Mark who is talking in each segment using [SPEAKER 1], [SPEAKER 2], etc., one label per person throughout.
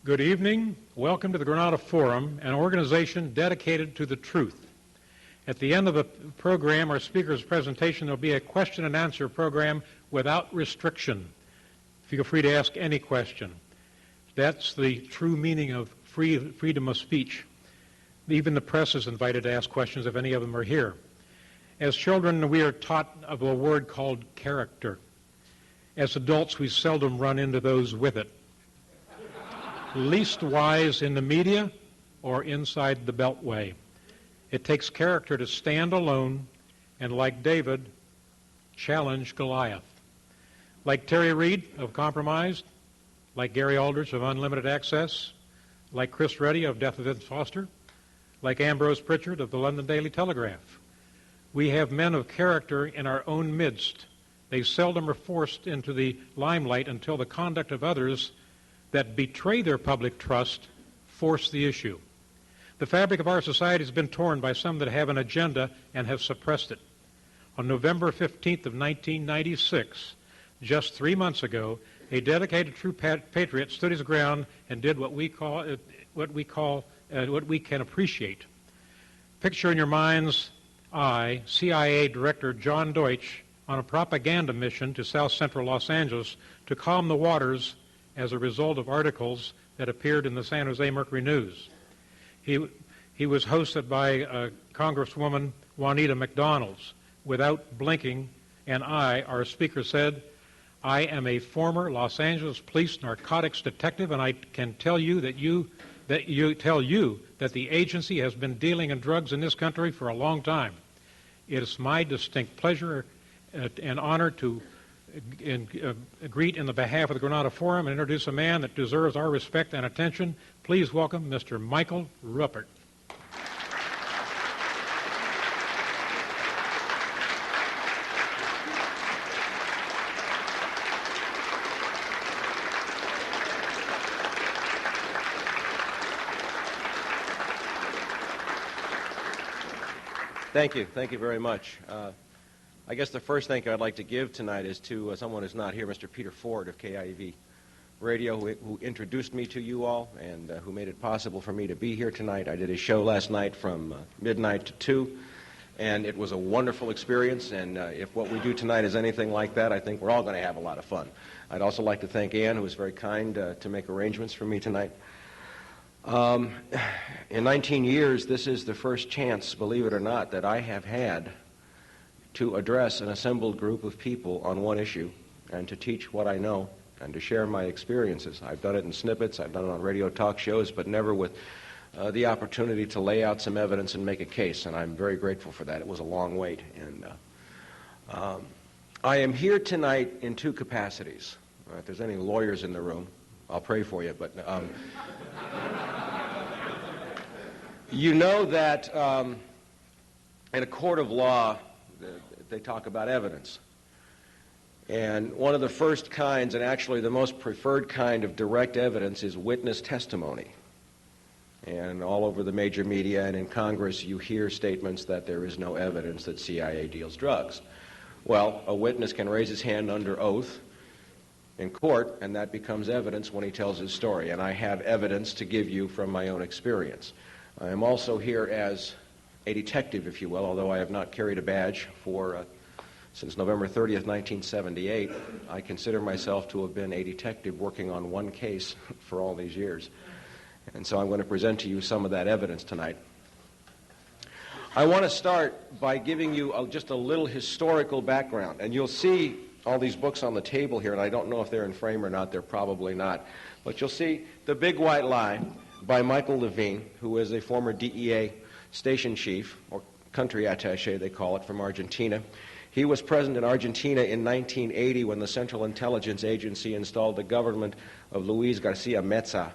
[SPEAKER 1] Good evening. Welcome to the Granada Forum, an organization dedicated to the truth. At the end of the program, our speaker's presentation, there will be a question and answer program without restriction. Feel free to ask any question. That's the true meaning of freedom of speech. Even the press is invited to ask questions if any of them are here. As children, we are taught of a word called character. As adults, we seldom run into those with it. Least wise in the media or inside the beltway. It takes character to stand alone and, like David, challenge Goliath. Like Terry Reid of Compromised, like Gary Aldrich of Unlimited Access, like Chris Reddy of Death of Vince Foster, like Ambrose Pritchard of the London Daily Telegraph. We have men of character in our own midst. They seldom are forced into the limelight until the conduct of others that betray their public trust force the issue. The fabric of our society has been torn by some that have an agenda and have suppressed it. On November 15th of 1996, just 3 months ago, a dedicated true patriot stood his ground and did what we can appreciate. Picture in your mind's eye CIA Director John Deutsch on a propaganda mission to South Central Los Angeles to calm the waters as a result of articles that appeared in the San Jose Mercury News. He was hosted by Congresswoman Juanita McDonald's. Without blinking an eye, our speaker said, "I am a former Los Angeles police narcotics detective, and I can tell you that the agency has been dealing in drugs in this country for a long time. It is my distinct pleasure and honor to greet in the behalf of the Granada Forum and introduce a man that deserves our respect and attention. Please welcome Mr. Michael Ruppert."
[SPEAKER 2] Thank you. Thank you very much. I guess the first thank you I'd like to give tonight is to someone who's not here, Mr. Peter Ford of KIV Radio, who introduced me to you all and who made it possible for me to be here tonight. I did a show last night from midnight to 2, and it was a wonderful experience, and if what we do tonight is anything like that, I think we're all going to have a lot of fun. I'd also like to thank Ann, who was very kind to make arrangements for me tonight. In 19 years, this is the first chance, believe it or not, that I have had to address an assembled group of people on one issue and to teach what I know and to share my experiences. I've done it in snippets, I've done it on radio talk shows, but never with the opportunity to lay out some evidence and make a case, and I'm very grateful for that. It was a long wait. And I am here tonight in two capacities. If there's any lawyers in the room, I'll pray for you, but you know that in a court of law, they talk about evidence. And one of the first kinds, and actually the most preferred kind of direct evidence, is witness testimony. And all over the major media and in Congress, you hear statements that there is no evidence that CIA deals drugs. Well, a witness can raise his hand under oath in court, and that becomes evidence when he tells his story. And I have evidence to give you from my own experience. I am also here as a detective, if you will, although I have not carried a badge since November 30th, 1978. I consider myself to have been a detective working on one case for all these years. And so I'm going to present to you some of that evidence tonight. I want to start by giving you just a little historical background. And you'll see all these books on the table here, and I don't know if they're in frame or not. They're probably not. But you'll see The Big White Lie by Michael Levine, who is a former DEA station chief, or country attaché, they call it, from Argentina. He was present in Argentina in 1980 when the Central Intelligence Agency installed the government of Luis Garcia Meza,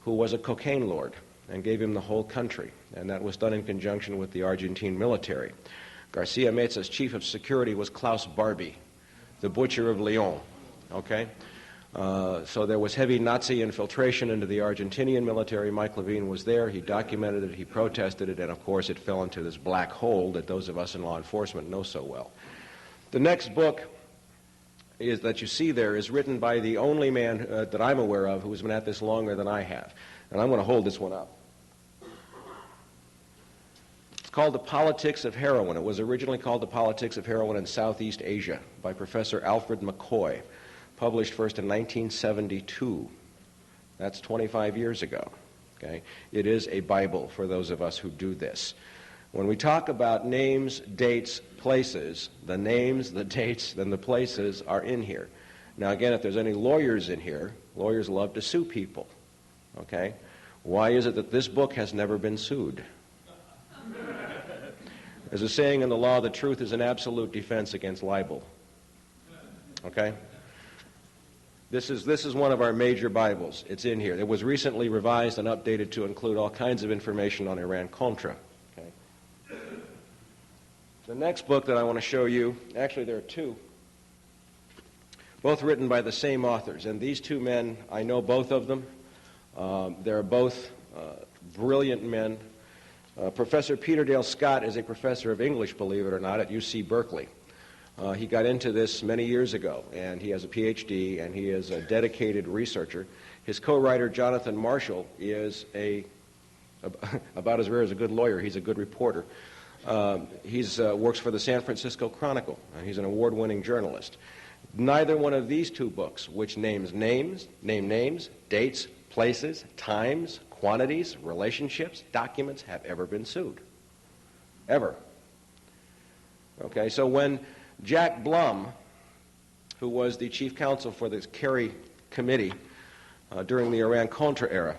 [SPEAKER 2] who was a cocaine lord, and gave him the whole country. And that was done in conjunction with the Argentine military. Garcia Meza's chief of security was Klaus Barbie, the butcher of Leon. Okay? So there was heavy Nazi infiltration into the Argentinian military. Mike Levine was there. He documented it. He protested it. And, of course, it fell into this black hole that those of us in law enforcement know so well. The next book that you see there is written by the only man that I'm aware of who has been at this longer than I have. And I'm going to hold this one up. It's called The Politics of Heroin. It was originally called The Politics of Heroin in Southeast Asia by Professor Alfred McCoy, published first in 1972. That's 25 years ago. Okay? It is a Bible for those of us who do this. When we talk about names, dates, places, the names, the dates, and the places are in here. Now, again, if there's any lawyers in here, lawyers love to sue people. Okay? Why is it that this book has never been sued? There's a saying in the law, the truth is an absolute defense against libel. Okay? This is one of our major Bibles. It's in here. It was recently revised and updated to include all kinds of information on Iran-Contra. Okay? The next book that I want to show you, actually there are two, both written by the same authors. And these two men, I know both of them. They're both brilliant men. Professor Peter Dale Scott is a professor of English, believe it or not, at UC Berkeley. He got into this many years ago, and he has a PhD, and he is a dedicated researcher. His co-writer, Jonathan Marshall, is about as rare as a good lawyer. He's a good reporter. He works for the San Francisco Chronicle. He's an award-winning journalist. Neither one of these two books, which name names, dates, places, times, quantities, relationships, documents, have ever been sued. Ever. Okay, so when Jack Blum, who was the chief counsel for the Kerry Committee during the Iran-Contra era,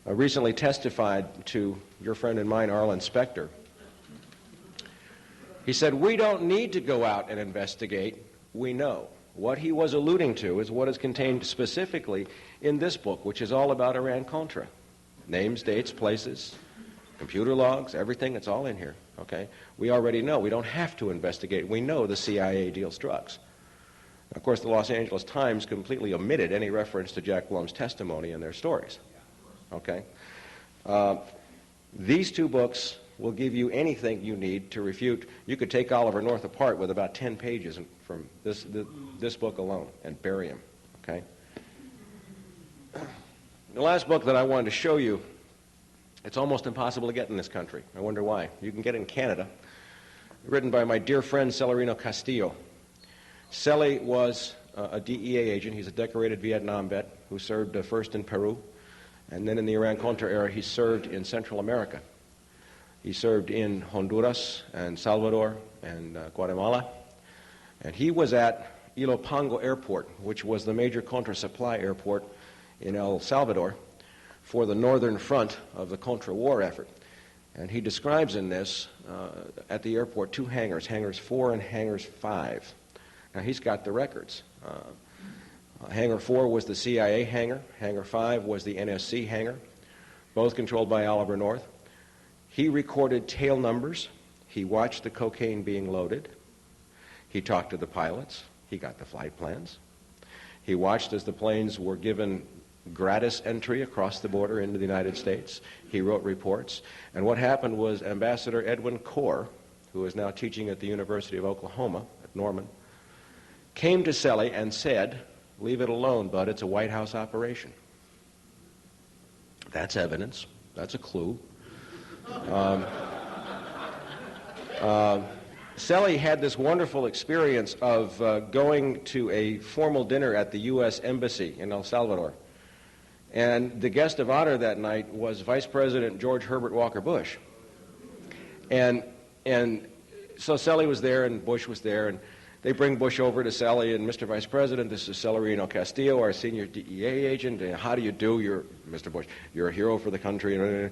[SPEAKER 2] recently testified to your friend and mine, Arlen Specter. He said, "We don't need to go out and investigate. We know." What he was alluding to is what is contained specifically in this book, which is all about Iran-Contra. Names, dates, places, computer logs, everything, it's all in here. Okay? We already know. We don't have to investigate. We know the CIA deals drugs. Of course, the Los Angeles Times completely omitted any reference to Jack Blum's testimony in their stories. Okay? These two books will give you anything you need to refute. You could take Oliver North apart with about 10 pages from this book alone and bury him. Okay? The last book that I wanted to show you, it's almost impossible to get in this country. I wonder why. You can get it in Canada. Written by my dear friend Celerino Castillo. Celi was a DEA agent. He's a decorated Vietnam vet who served first in Peru, and then in the Iran-Contra era he served in Central America. He served in Honduras and Salvador and Guatemala. And he was at Ilopango Airport, which was the major Contra supply airport in El Salvador for the northern front of the Contra war effort. And he describes in this, at the airport, two hangars, hangars 4 and hangars 5. Now, he's got the records. Hangar 4 was the CIA hangar. Hangar 5 was the NSC hangar, both controlled by Oliver North. He recorded tail numbers. He watched the cocaine being loaded. He talked to the pilots. He got the flight plans. He watched as the planes were given gratis entry across the border into the United States. He wrote reports. And what happened was Ambassador Edwin Corr, who is now teaching at the University of Oklahoma at Norman, came to Celi and said, "Leave it alone, bud. It's a White House operation." That's evidence. That's a clue. Celi had this wonderful experience of going to a formal dinner at the U.S. Embassy in El Salvador. And the guest of honor that night was Vice President George Herbert Walker Bush. And so Celi was there and Bush was there, and they bring Bush over to Celi, and Mr. Vice President, this is Celerino Castillo, our senior DEA agent. And how do you do? You're, Mr. Bush, you're a hero for the country. And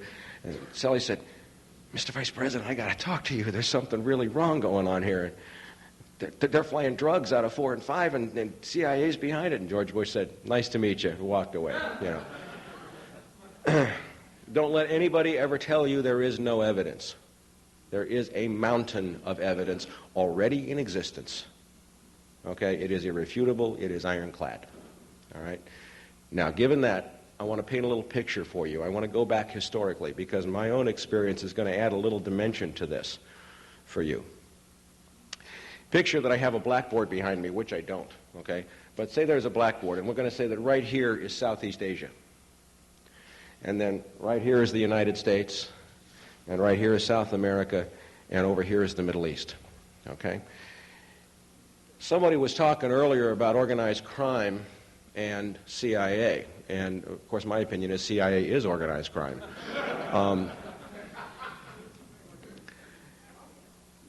[SPEAKER 2] Celi said, "Mr. Vice President, I got to talk to you. There's something really wrong going on here. They're flying drugs out of 4 and 5, and CIA's behind it." And George Bush said, "Nice to meet you," and walked away. You know. Don't let anybody ever tell you there is no evidence. There is a mountain of evidence already in existence. Okay? It is irrefutable. It is ironclad. All right? Now, given that, I want to paint a little picture for you. I want to go back historically because my own experience is going to add a little dimension to this for you. Picture that I have a blackboard behind me, which I don't, okay? But say there's a blackboard, and we're going to say that right here is Southeast Asia. And then right here is the United States, and right here is South America, and over here is the Middle East, okay? Somebody was talking earlier about organized crime and CIA, and of course my opinion is CIA is organized crime.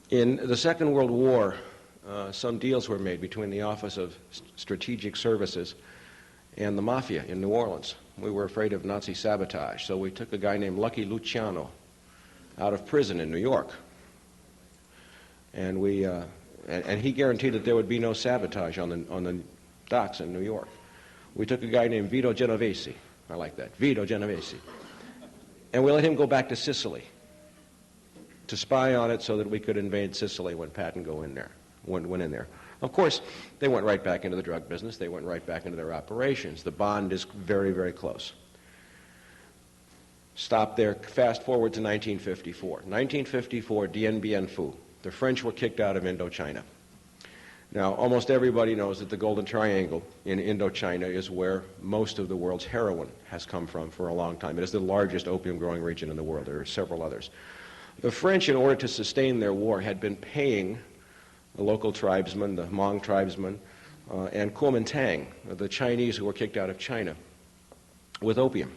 [SPEAKER 2] In the Second World War, some deals were made between the Office of Strategic Services and the Mafia in New Orleans. We were afraid of Nazi sabotage, so we took a guy named Lucky Luciano out of prison in New York. And he guaranteed that there would be no sabotage on the docks in New York. We took a guy named Vito Genovese. I like that, Vito Genovese. And we let him go back to Sicily to spy on it so that we could invade Sicily when Patton went in there. Of course, they went right back into the drug business. They went right back into their operations. The bond is very, very close. Stop there. Fast forward to 1954. 1954, Dien Bien Phu. The French were kicked out of Indochina. Now, almost everybody knows that the Golden Triangle in Indochina is where most of the world's heroin has come from for a long time. It is the largest opium-growing region in the world. There are several others. The French, in order to sustain their war, had been paying the local tribesmen, the Hmong tribesmen, and Kuomintang, the Chinese who were kicked out of China, with opium,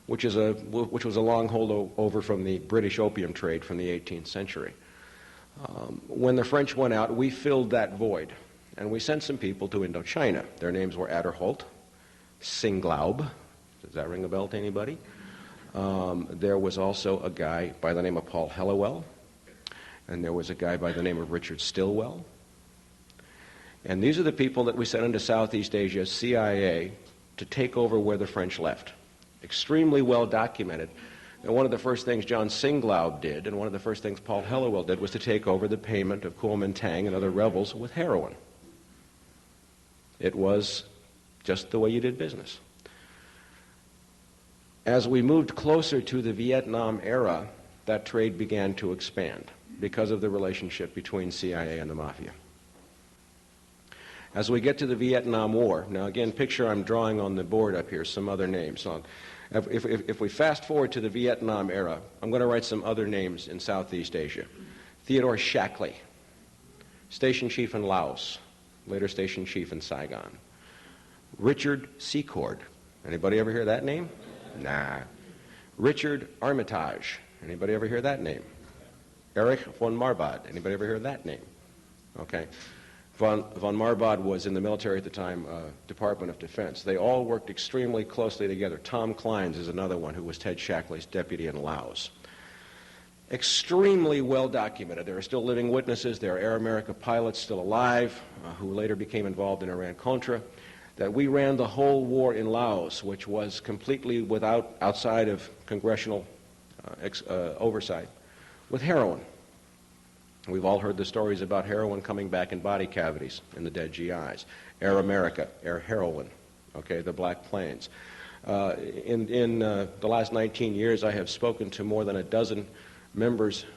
[SPEAKER 2] which was a long holdover from the British opium trade from the 18th century. When the French went out, we filled that void, and we sent some people to Indochina. Their names were Aderholt, Singlaub. Does that ring a bell to anybody? There was also a guy by the name of Paul Hellawell, and there was a guy by the name of Richard Stilwell. And these are the people that we sent into Southeast Asia, CIA, to take over where the French left. Extremely well documented. And one of the first things John Singlaub did, and one of the first things Paul Hellawell did, was to take over the payment of Kuomintang and other rebels with heroin. It was just the way you did business. As we moved closer to the Vietnam era, that trade began to expand because of the relationship between CIA and the Mafia. As we get to the Vietnam War, now again, picture I'm drawing on the board up here some other names. So if we fast forward to the Vietnam era, I'm going to write some other names in Southeast Asia. Theodore Shackley, station chief in Laos, later station chief in Saigon. Richard Secord, anybody ever hear that name? Nah. Richard Armitage, anybody ever hear that name? Erich von Marbod, anybody ever hear that name? Okay. Von Marbod was in the military at the time, Department of Defense. They all worked extremely closely together. Tom Kleins is another one who was Ted Shackley's deputy in Laos. Extremely well documented. There are still living witnesses. There are Air America pilots still alive who later became involved in Iran-Contra. That we ran the whole war in Laos, which was completely outside of congressional oversight, with heroin. We've all heard the stories about heroin coming back in body cavities in the dead GIs. Air America, Air Heroin, okay, the Black Plains. In the last 19 years, I have spoken to more than a dozen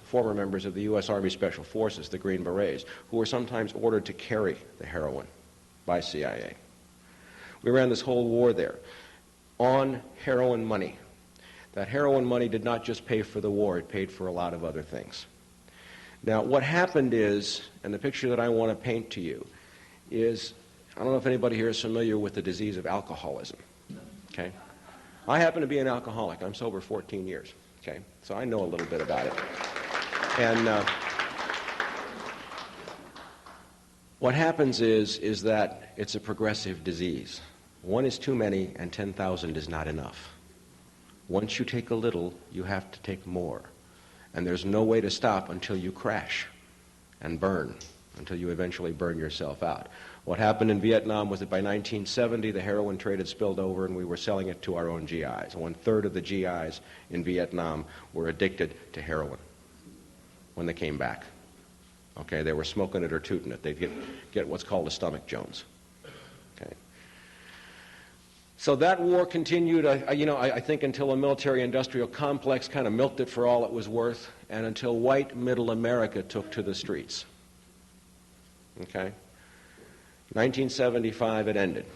[SPEAKER 2] former members of the U.S. Army Special Forces, the Green Berets, who were sometimes ordered to carry the heroin by CIA. We ran this whole war there on heroin money. That heroin money did not just pay for the war, it paid for a lot of other things. Now, what happened is, and the picture that I want to paint to you, is, I don't know if anybody here is familiar with the disease of alcoholism, okay? I happen to be an alcoholic. I'm sober 14 years, okay? So I know a little bit about it. And what happens is that it's a progressive disease. One is too many, and 10,000 is not enough. Once you take a little, you have to take more. And there's no way to stop until you crash and burn, until you eventually burn yourself out. What happened in Vietnam was that by 1970, the heroin trade had spilled over and we were selling it to our own GIs. 1/3 of the GIs in Vietnam were addicted to heroin when they came back. Okay, they were smoking it or tooting it. They'd get what's called a stomach Jones. Okay. So that war continued, I think, until a military-industrial complex kind of milked it for all it was worth, and until white middle America took to the streets. Okay? 1975, it ended.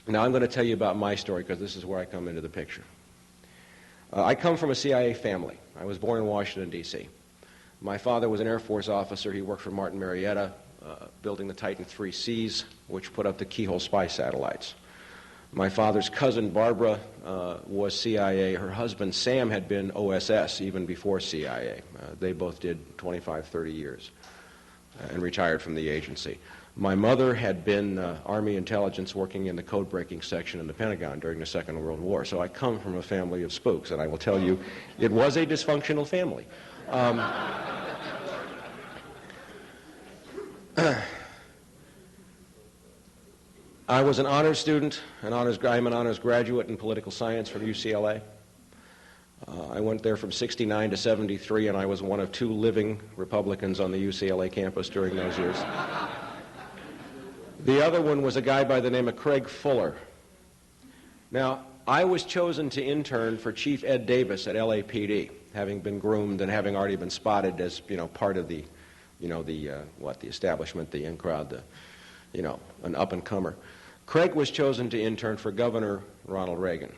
[SPEAKER 2] Now I'm going to tell you about my story because this is where I come into the picture. I come from a CIA family. I was born in Washington, D.C. My father was an Air Force officer. He worked for Martin Marietta, building the Titan 3Cs, which put up the Keyhole spy satellites. My father's cousin, Barbara, was CIA. Her husband, Sam, had been OSS even before CIA. They both did 25, 30 years and retired from the agency. My mother had been Army intelligence working in the code-breaking section in the Pentagon during the Second World War. So I come from a family of spooks, and I will tell you, it was a dysfunctional family. I was an honors student, I'm an honors graduate in political science from UCLA. I went there from 69 to 73, and I was one of 2 living Republicans on the UCLA campus during those years. The other one was a guy by the name of Craig Fuller. Now, I was chosen to intern for Chief Ed Davis at LAPD, having been groomed and having already been spotted as, part of the establishment, the in-crowd, an up-and-comer. Craig was chosen to intern for Governor Ronald Reagan.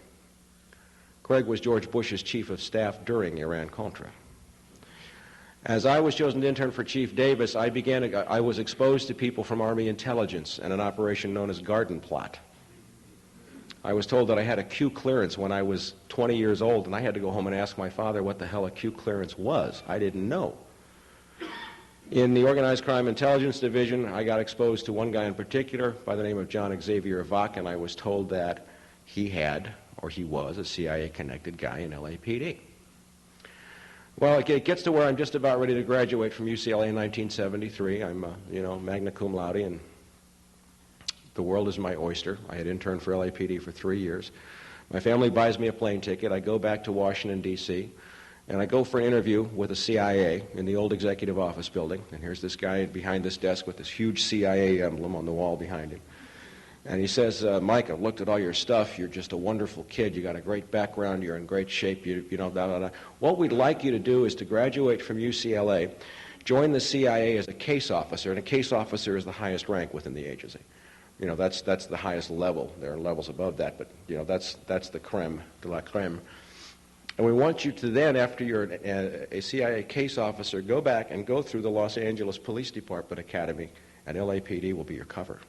[SPEAKER 2] Craig was George Bush's chief of staff during Iran-Contra. As I was chosen to intern for Chief Davis, I was exposed to people from Army intelligence and an operation known as Garden Plot. I was told that I had a Q clearance when I was 20 years old, and I had to go home and ask my father what the hell a Q clearance was. I didn't know. In the Organized Crime Intelligence Division, I got exposed to one guy in particular by the name of John Xavier Vach, and I was told that he was a CIA-connected guy in LAPD. Well, it gets to where I'm just about ready to graduate from UCLA in 1973. I'm, magna cum laude, and the world is my oyster. I had interned for LAPD for 3 years. My family buys me a plane ticket. I go back to Washington, D.C., and I go for an interview with the CIA in the old executive office building. And here's this guy behind this desk with this huge CIA emblem on the wall behind him. And he says, Mike, I've looked at all your stuff. You're just a wonderful kid. You got a great background. You're in great shape. What we'd like you to do is to graduate from UCLA, join the CIA as a case officer, and a case officer is the highest rank within the agency. That's the highest level. There are levels above that, but that's the creme de la creme. And we want you to then, after you're a CIA case officer, go back and go through the Los Angeles Police Department Academy, and LAPD will be your cover.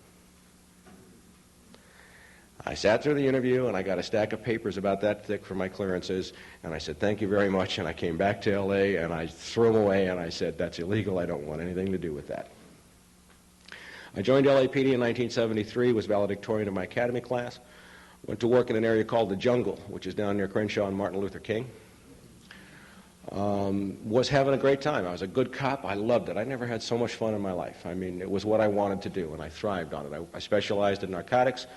[SPEAKER 2] I sat through the interview, and I got a stack of papers about that thick for my clearances, and I said, thank you very much, and I came back to L.A., and I threw them away, and I said, that's illegal. I don't want anything to do with that. I joined LAPD in 1973, was valedictorian of my academy class, went to work in an area called the Jungle, which is down near Crenshaw and Martin Luther King. Was having a great time. I was a good cop. I loved it. I never had so much fun in my life. I mean, it was what I wanted to do, and I thrived on it. I specialized in narcotics.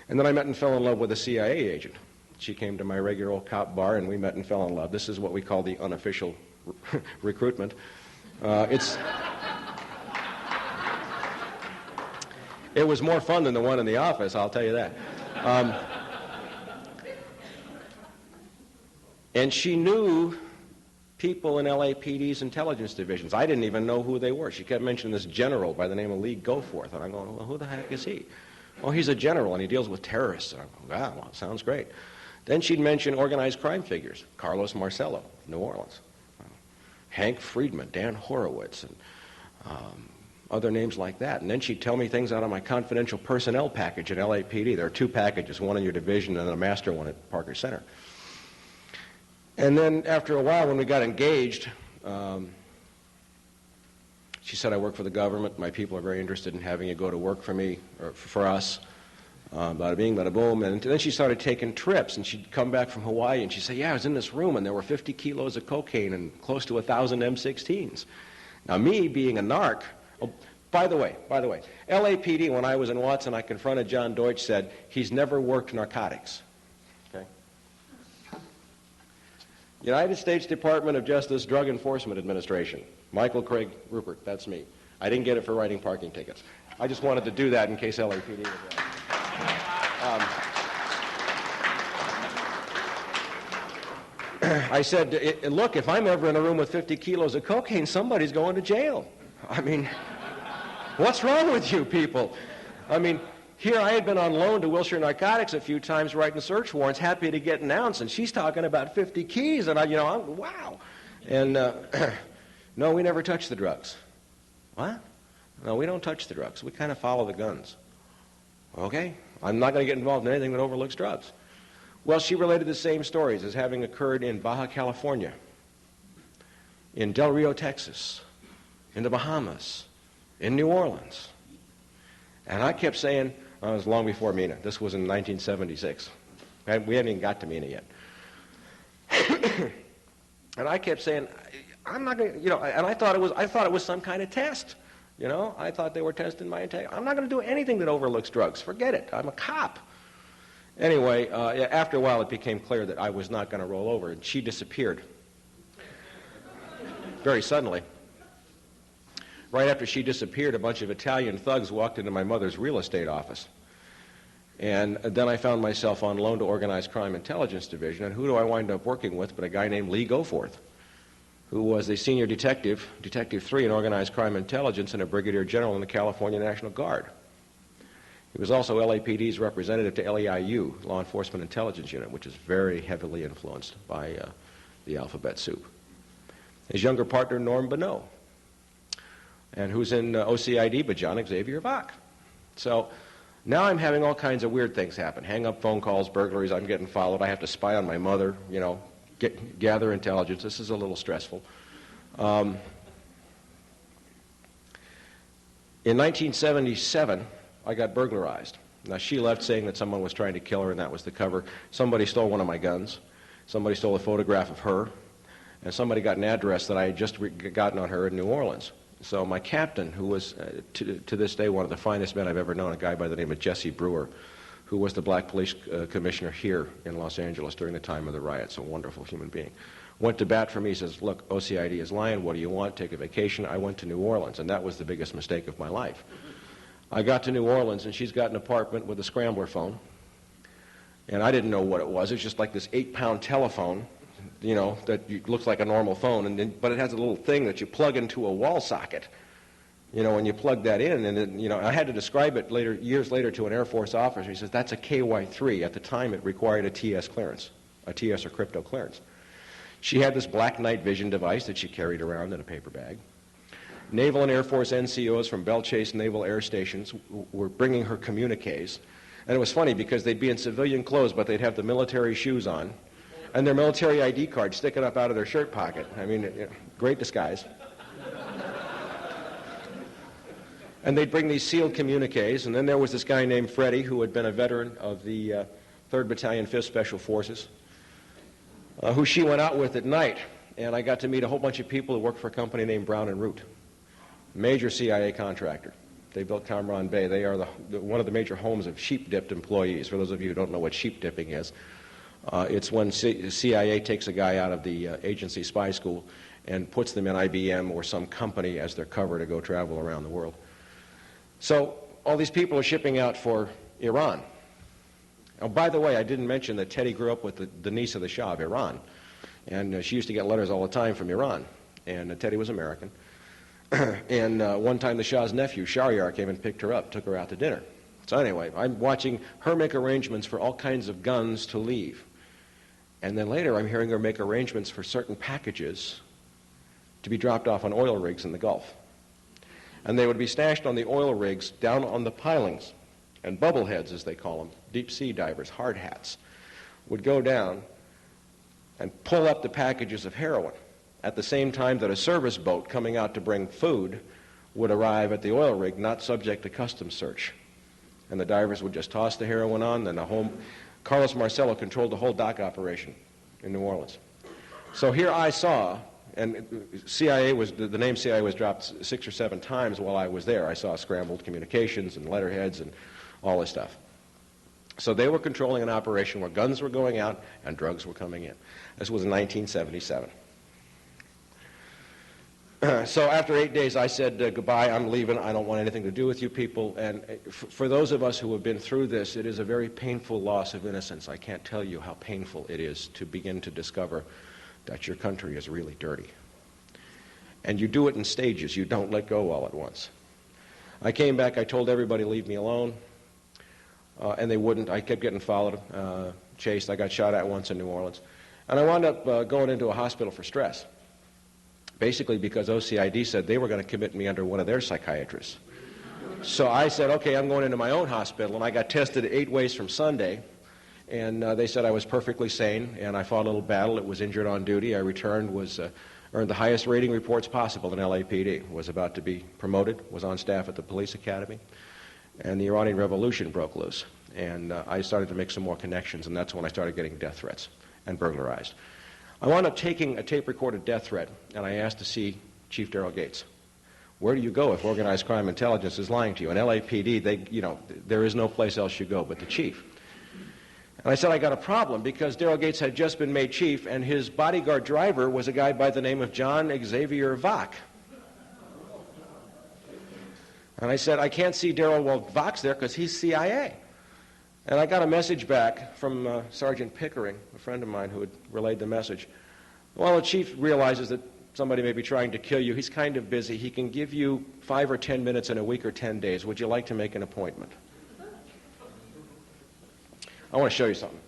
[SPEAKER 2] And then I met and fell in love with a CIA agent. She came to my regular old cop bar, and we met and fell in love. This is what we call the unofficial recruitment. It was more fun than the one in the office, I'll tell you that. And she knew people in LAPD's intelligence divisions. I didn't even know who they were. She kept mentioning this general by the name of Lee Goforth, and I'm going, well, who the heck is he? Oh, he's a general, and he deals with terrorists. And I'm going, wow, sounds great. Then she'd mention organized crime figures, Carlos Marcello, New Orleans, Hank Friedman, Dan Horowitz, and other names like that. And then she'd tell me things out of my confidential personnel package at LAPD. There are 2 packages, one in your division and a master one at Parker Center. And then after a while, when we got engaged, she said, I work for the government. My people are very interested in having you go to work for me, or for us. Bada bing, bada boom. And then she started taking trips, and she'd come back from Hawaii, and she'd say, yeah, I was in this room, and there were 50 kilos of cocaine and close to 1,000 M16s. Now, me being a narc, by the way, LAPD, when I was in Watson, I confronted John Deutsch, said, he's never worked narcotics. Okay? United States Department of Justice Drug Enforcement Administration. Michael Craig Ruppert, that's me. I didn't get it for writing parking tickets. I just wanted to do that in case LAPD was I said, look, if I'm ever in a room with 50 kilos of cocaine, somebody's going to jail. I mean, What's wrong with you people? I mean, here I had been on loan to Wilshire Narcotics a few times writing search warrants, happy to get an ounce, and she's talking about 50 keys, and I'm wow. And no, we never touch the drugs. What? No, we don't touch the drugs. We kind of follow the guns. Okay, I'm not going to get involved in anything that overlooks drugs. Well, she related the same stories as having occurred in Baja California, in Del Rio, Texas, in the Bahamas, in New Orleans. And I kept saying, it was long before Mina. This was in 1976. We hadn't even got to Mina yet. And I kept saying, I'm not going to, and I thought it was some kind of test. I thought they were testing my integrity. I'm not going to do anything that overlooks drugs. Forget it. I'm a cop. Anyway, after a while, it became clear that I was not going to roll over, and she disappeared very suddenly. Right after she disappeared, a bunch of Italian thugs walked into my mother's real estate office. And then I found myself on loan to Organized Crime Intelligence Division, and who do I wind up working with but a guy named Lee Goforth, who was a senior detective, Detective 3 in Organized Crime Intelligence, and a brigadier general in the California National Guard. He was also LAPD's representative to LEIU, Law Enforcement Intelligence Unit, which is very heavily influenced by the alphabet soup. His younger partner, Norm Bonneau, and who's in OCID, but John Xavier Bach. So now I'm having all kinds of weird things happen. Hang-up phone calls, burglaries, I'm getting followed. I have to spy on my mother, gather intelligence. This is a little stressful. In 1977, I got burglarized. Now, she left saying that someone was trying to kill her, and that was the cover. Somebody stole one of my guns. Somebody stole a photograph of her. And somebody got an address that I had just gotten on her in New Orleans. So my captain, who was to this day one of the finest men I've ever known, a guy by the name of Jesse Brewer, who was the black police commissioner here in Los Angeles during the time of the riots, a wonderful human being, went to bat for me. He says, look, OCID is lying. What do you want? Take a vacation. I went to New Orleans, and that was the biggest mistake of my life. I got to New Orleans, and she's got an apartment with a scrambler phone, and I didn't know what it was. It's just like this 8-pound telephone, that looks like a normal phone, but it has a little thing that you plug into a wall socket. When you plug that in, and I had to describe it years later to an Air Force officer. He says, that's a KY-3. At the time, it required a TS clearance, a TS or crypto clearance. She had this black night vision device that she carried around in a paper bag. Naval and Air Force NCOs from Belle Chase Naval Air Stations were bringing her communiques. And it was funny because they'd be in civilian clothes, but they'd have the military shoes on, and their military ID card sticking up out of their shirt pocket. I mean, great disguise. And they'd bring these sealed communiques, and then there was this guy named Freddie, who had been a veteran of the 3rd Battalion, 5th Special Forces, who she went out with at night. And I got to meet a whole bunch of people who worked for a company named Brown and Root, major CIA contractor. They built Camaron Bay. They are one of the major homes of sheep-dipped employees. For those of you who don't know what sheep-dipping is, it's when CIA takes a guy out of the agency spy school and puts them in IBM or some company as their cover to go travel around the world. So all these people are shipping out for Iran. Oh, by the way, I didn't mention that Teddy grew up with the niece of the Shah of Iran. And she used to get letters all the time from Iran. And Teddy was American. And one time the Shah's nephew, Shahryar, came and picked her up, took her out to dinner. So anyway, I'm watching her make arrangements for all kinds of guns to leave. And then later I'm hearing her make arrangements for certain packages to be dropped off on oil rigs in the Gulf. And they would be stashed on the oil rigs down on the pilings. And bubbleheads, as they call them, deep sea divers, hard hats, would go down and pull up the packages of heroin at the same time that a service boat coming out to bring food would arrive at the oil rig, not subject to customs search. And the divers would just toss the heroin on, then Carlos Marcello controlled the whole dock operation in New Orleans. So here I saw, and the name CIA was dropped 6 or 7 times while I was there. I saw scrambled communications and letterheads and all this stuff. So they were controlling an operation where guns were going out and drugs were coming in. This was in 1977. So after 8 days, I said, goodbye, I'm leaving. I don't want anything to do with you people. And for those of us who have been through this, it is a very painful loss of innocence. I can't tell you how painful it is to begin to discover that your country is really dirty. And you do it in stages. You don't let go all at once. I came back, I told everybody, leave me alone, and they wouldn't. I kept getting followed, chased. I got shot at once in New Orleans. And I wound up going into a hospital for stress, basically because OCID said they were going to commit me under one of their psychiatrists. So I said, okay, I'm going into my own hospital, and I got tested 8 ways from Sunday, and they said I was perfectly sane, and I fought a little battle. It was injured on duty. I returned, earned the highest rating reports possible in LAPD, was about to be promoted, was on staff at the police academy, and the Iranian Revolution broke loose. And I started to make some more connections, and that's when I started getting death threats and burglarized. I wound up taking a tape-recorded death threat, and I asked to see Chief Daryl Gates. Where do you go if organized crime intelligence is lying to you? In LAPD, there is no place else you go but the chief. And I said, I got a problem, because Daryl Gates had just been made chief, and his bodyguard driver was a guy by the name of John Xavier Vach. And I said, I can't see Daryl while Vach's there because he's CIA. And I got a message back from Sergeant Pickering, a friend of mine who had relayed the message. Well, the chief realizes that somebody may be trying to kill you. He's kind of busy. He can give you 5 or 10 minutes in a week or 10 days. Would you like to make an appointment? I want to show you something.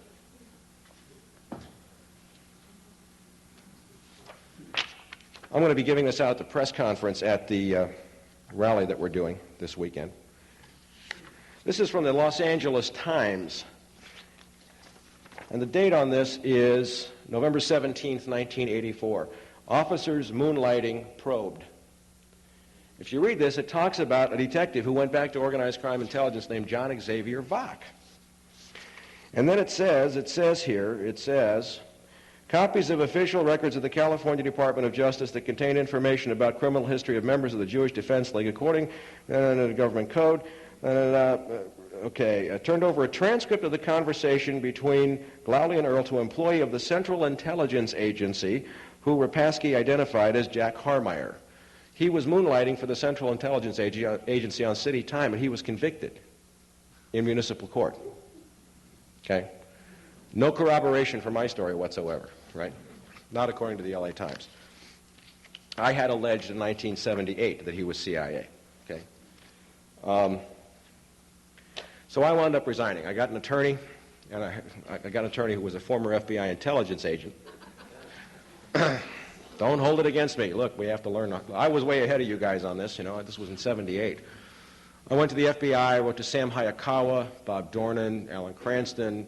[SPEAKER 2] I'm going to be giving this out at the press conference at the rally that we're doing this weekend. This is from the Los Angeles Times, and the date on this is November 17th, 1984. Officers moonlighting probed. If you read this, it talks about a detective who went back to organized crime intelligence named John Xavier Vach. And then it says, copies of official records of the California Department of Justice that contain information about criminal history of members of the Jewish Defense League according to the government code, turned over a transcript of the conversation between Glauly and Earl to an employee of the Central Intelligence Agency who Rapaski identified as Jack Harmeyer. He was moonlighting for the Central Intelligence Agency on city time, and he was convicted in municipal court. Okay? No corroboration for my story whatsoever, right? Not according to the LA Times. I had alleged in 1978 that he was CIA, okay? So I wound up resigning. I got an attorney, and I got an attorney who was a former FBI intelligence agent. Don't hold it against me. Look, we have to learn. I was way ahead of you guys on this, This was in 78. I went to the FBI. I wrote to Sam Hayakawa, Bob Dornan, Alan Cranston.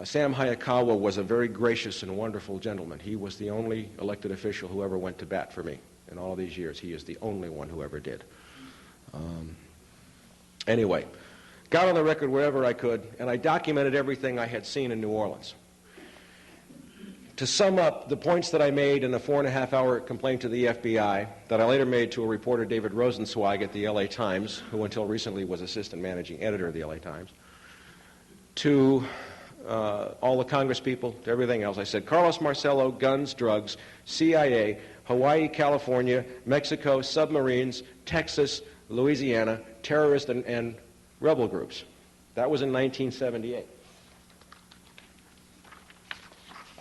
[SPEAKER 2] Sam Hayakawa was a very gracious and wonderful gentleman. He was the only elected official who ever went to bat for me in all these years. He is the only one who ever did. Anyway, got on the record wherever I could, and I documented everything I had seen in New Orleans. To sum up the points that I made in a 4.5-hour complaint to the FBI that I later made to a reporter, David Rosenzweig, at the LA Times, who until recently was assistant managing editor of the LA Times, to all the Congress people, to everything else, I said, Carlos Marcello, guns, drugs, CIA, Hawaii, California, Mexico, submarines, Texas, Louisiana, terrorist and rebel groups. That was in 1978.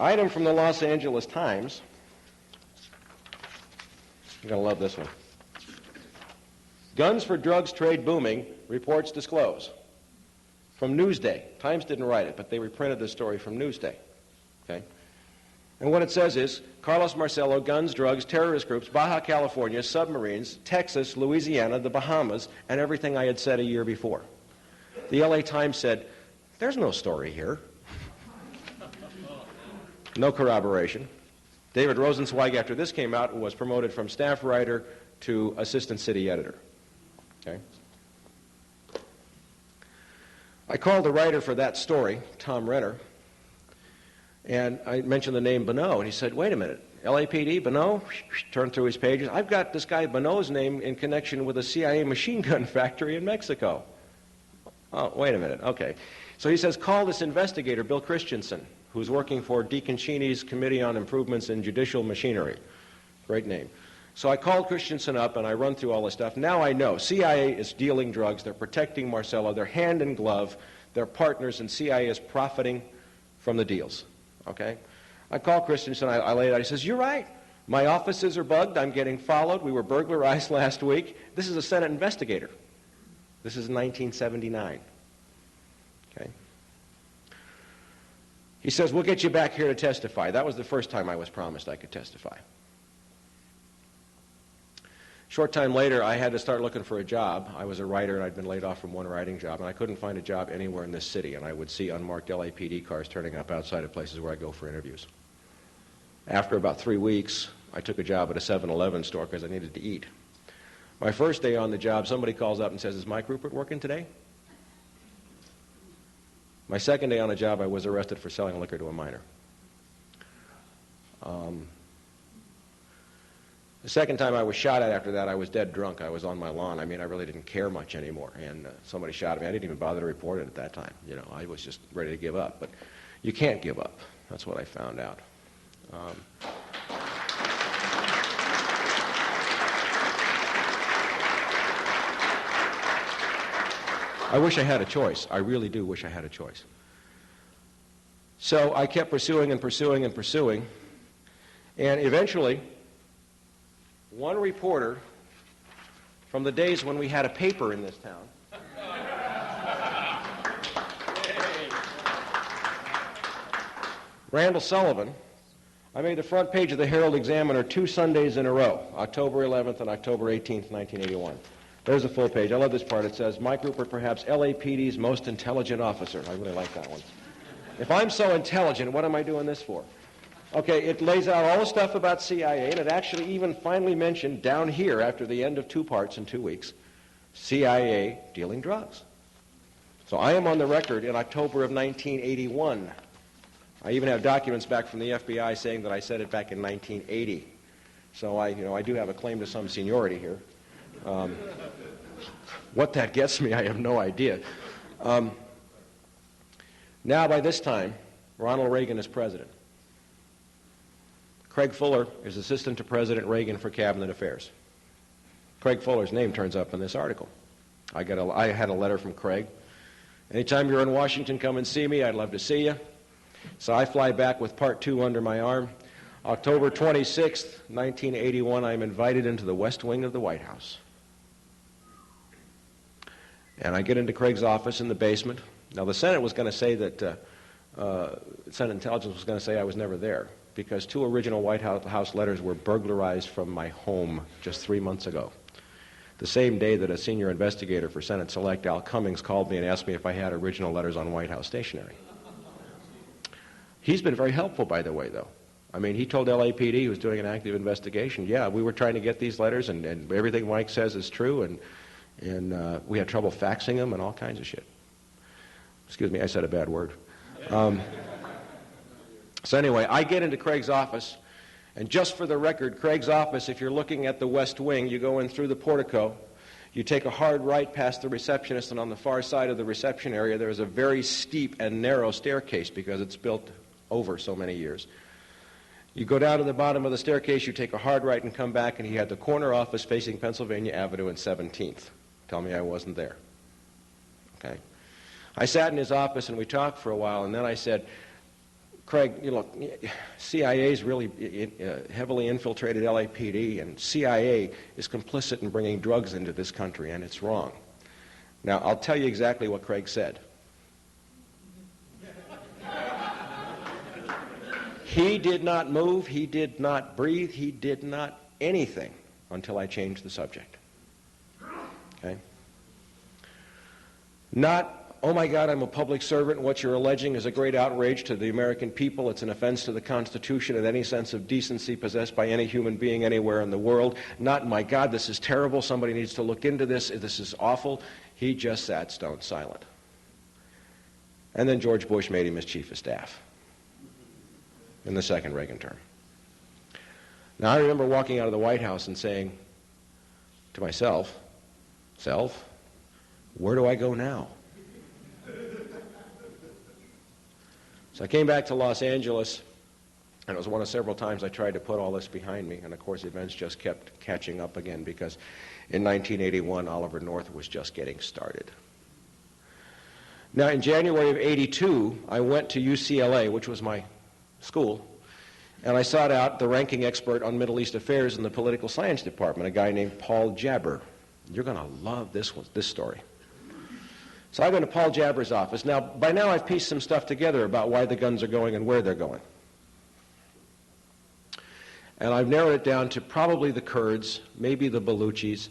[SPEAKER 2] Item from the Los Angeles Times. You're going to love this one. Guns for drugs trade booming, reports disclose. From Newsday. Times didn't write it, but they reprinted the story from Newsday. Okay? And what it says is, Carlos Marcello, guns, drugs, terrorist groups, Baja California, submarines, Texas, Louisiana, the Bahamas, and everything I had said a year before. The LA Times said, there's no story here. No corroboration. David Rosenzweig, after this came out, was promoted from staff writer to assistant city editor. Okay? I called the writer for that story, Tom Renner, and I mentioned the name Bonneau, and he said, wait a minute, LAPD, Bonneau? Turned through his pages. I've got this guy Bonneau's name in connection with a CIA machine gun factory in Mexico. Oh, wait a minute, okay. So he says, call this investigator, Bill Christensen, who's working for Deacon Cheney's Committee on Improvements in Judicial Machinery. Great name. So I called Christensen up, and I run through all this stuff. Now I know CIA is dealing drugs. They're protecting Marcello. They're hand in glove. They're partners, and CIA is profiting from the deals. Okay? I called Christensen. I laid it out. He says, you're right. My offices are bugged. I'm getting followed. We were burglarized last week. This is a Senate investigator. This is 1979. Okay. He says, we'll get you back here to testify. That was the first time I was promised I could testify. Short time later, I had to start looking for a job. I was a writer, and I'd been laid off from one writing job, and I couldn't find a job anywhere in this city, and I would see unmarked LAPD cars turning up outside of places where I go for interviews. After about 3 weeks, I took a job at a 7-Eleven store because I needed to eat. My first day on the job, somebody calls up and says, is Mike Ruppert working today? My second day on the job, I was arrested for selling liquor to a minor. The second time I was shot at after that, I was dead drunk. I was on my lawn. I mean, I really didn't care much anymore. And somebody shot at me. I didn't even bother to report it at that time. You know, I was just ready to give up. But you can't give up. That's what I found out. I wish I had a choice. I really do wish I had a choice. So I kept pursuing and pursuing and pursuing. And eventually, one reporter from the days when we had a paper in this town Randall Sullivan, I made the front page of the Herald Examiner 2 Sundays in a row, October 11th and October 18th, 1981. There's a full page. I love this part. It says, Mike Ruppert, perhaps LAPD's most intelligent officer. I really like that one. If I'm so intelligent, what am I doing this for? Okay, it lays out all the stuff about CIA, and it actually even finally mentioned down here, after the end of 2 parts in 2 weeks, CIA dealing drugs. So I am on the record in October of 1981. I even have documents back from the FBI saying that I said it back in 1980. So I do have a claim to some seniority here. What that gets me, I have no idea. Now, by this time, Ronald Reagan is president. Craig Fuller is assistant to President Reagan for Cabinet Affairs. Craig Fuller's name turns up in this article. I had a letter from Craig. Anytime you're in Washington, come and see me. I'd love to see you. So I fly back with Part 2 under my arm. October 26th, 1981, I'm invited into the West Wing of the White House. And I get into Craig's office in the basement. Now, the Senate was going to say that, Senate Intelligence was going to say I was never there, because 2 original White House letters were burglarized from my home just 3 months ago. The same day that a senior investigator for Senate Select, Al Cummings, called me and asked me if I had original letters on White House stationery. He's been very helpful, by the way, though. I mean, he told LAPD he was doing an active investigation. Yeah, we were trying to get these letters, and everything Mike says is true, and we had trouble faxing them and all kinds of shit. Excuse me, I said a bad word. So anyway, I get into Craig's office, and just for the record, Craig's office, if you're looking at the West Wing, you go in through the portico, you take a hard right past the receptionist, and on the far side of the reception area, there is a very steep and narrow staircase because it's built over so many years. You go down to the bottom of the staircase, you take a hard right and come back, and he had the corner office facing Pennsylvania Avenue and 17th. Tell me I wasn't there. Okay. I sat in his office, and we talked for a while, and then I said, Craig, you look, CIA's really heavily infiltrated LAPD, and CIA is complicit in bringing drugs into this country, and it's wrong. Now, I'll tell you exactly what Craig said. He did not move, he did not breathe, he did not anything until I changed the subject. Okay? Not, oh my God, I'm a public servant, and what you're alleging is a great outrage to the American people. It's an offense to the Constitution and any sense of decency possessed by any human being anywhere in the world. Not, my God, this is terrible, somebody needs to look into this is awful. He just sat stone silent. And then George Bush made him his chief of staff in the second Reagan term. Now, I remember walking out of the White House and saying to myself, self, where do I go now? So I came back to Los Angeles, and it was one of several times I tried to put all this behind me, and of course events just kept catching up again, because in 1981 Oliver North was just getting started. Now, in January of 82, I went to UCLA, which was my school, and I sought out the ranking expert on Middle East affairs in the political science department, a guy named Paul Jabber. You're going to love this story. So I go to Paul Jabber's office. Now, by now I've pieced some stuff together about why the guns are going and where they're going. And I've narrowed it down to probably the Kurds, maybe the Baluchis,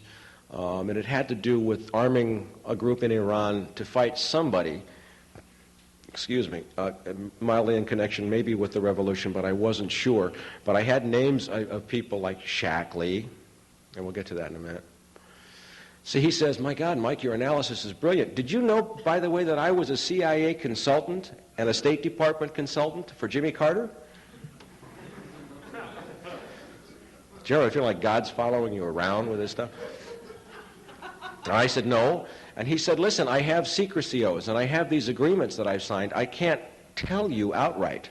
[SPEAKER 2] and it had to do with arming a group in Iran to fight somebody, mildly in connection maybe with the revolution, but I wasn't sure. But I had names of people like Shackley, and we'll get to that in a minute. So he says, my God, Mike, your analysis is brilliant. Did you know, by the way, that I was a CIA consultant and a State Department consultant for Jimmy Carter? Gerald, I feel like God's following you around with this stuff. And I said, no. And he said, listen, I have secrecy oaths, and I have these agreements that I've signed. I can't tell you outright.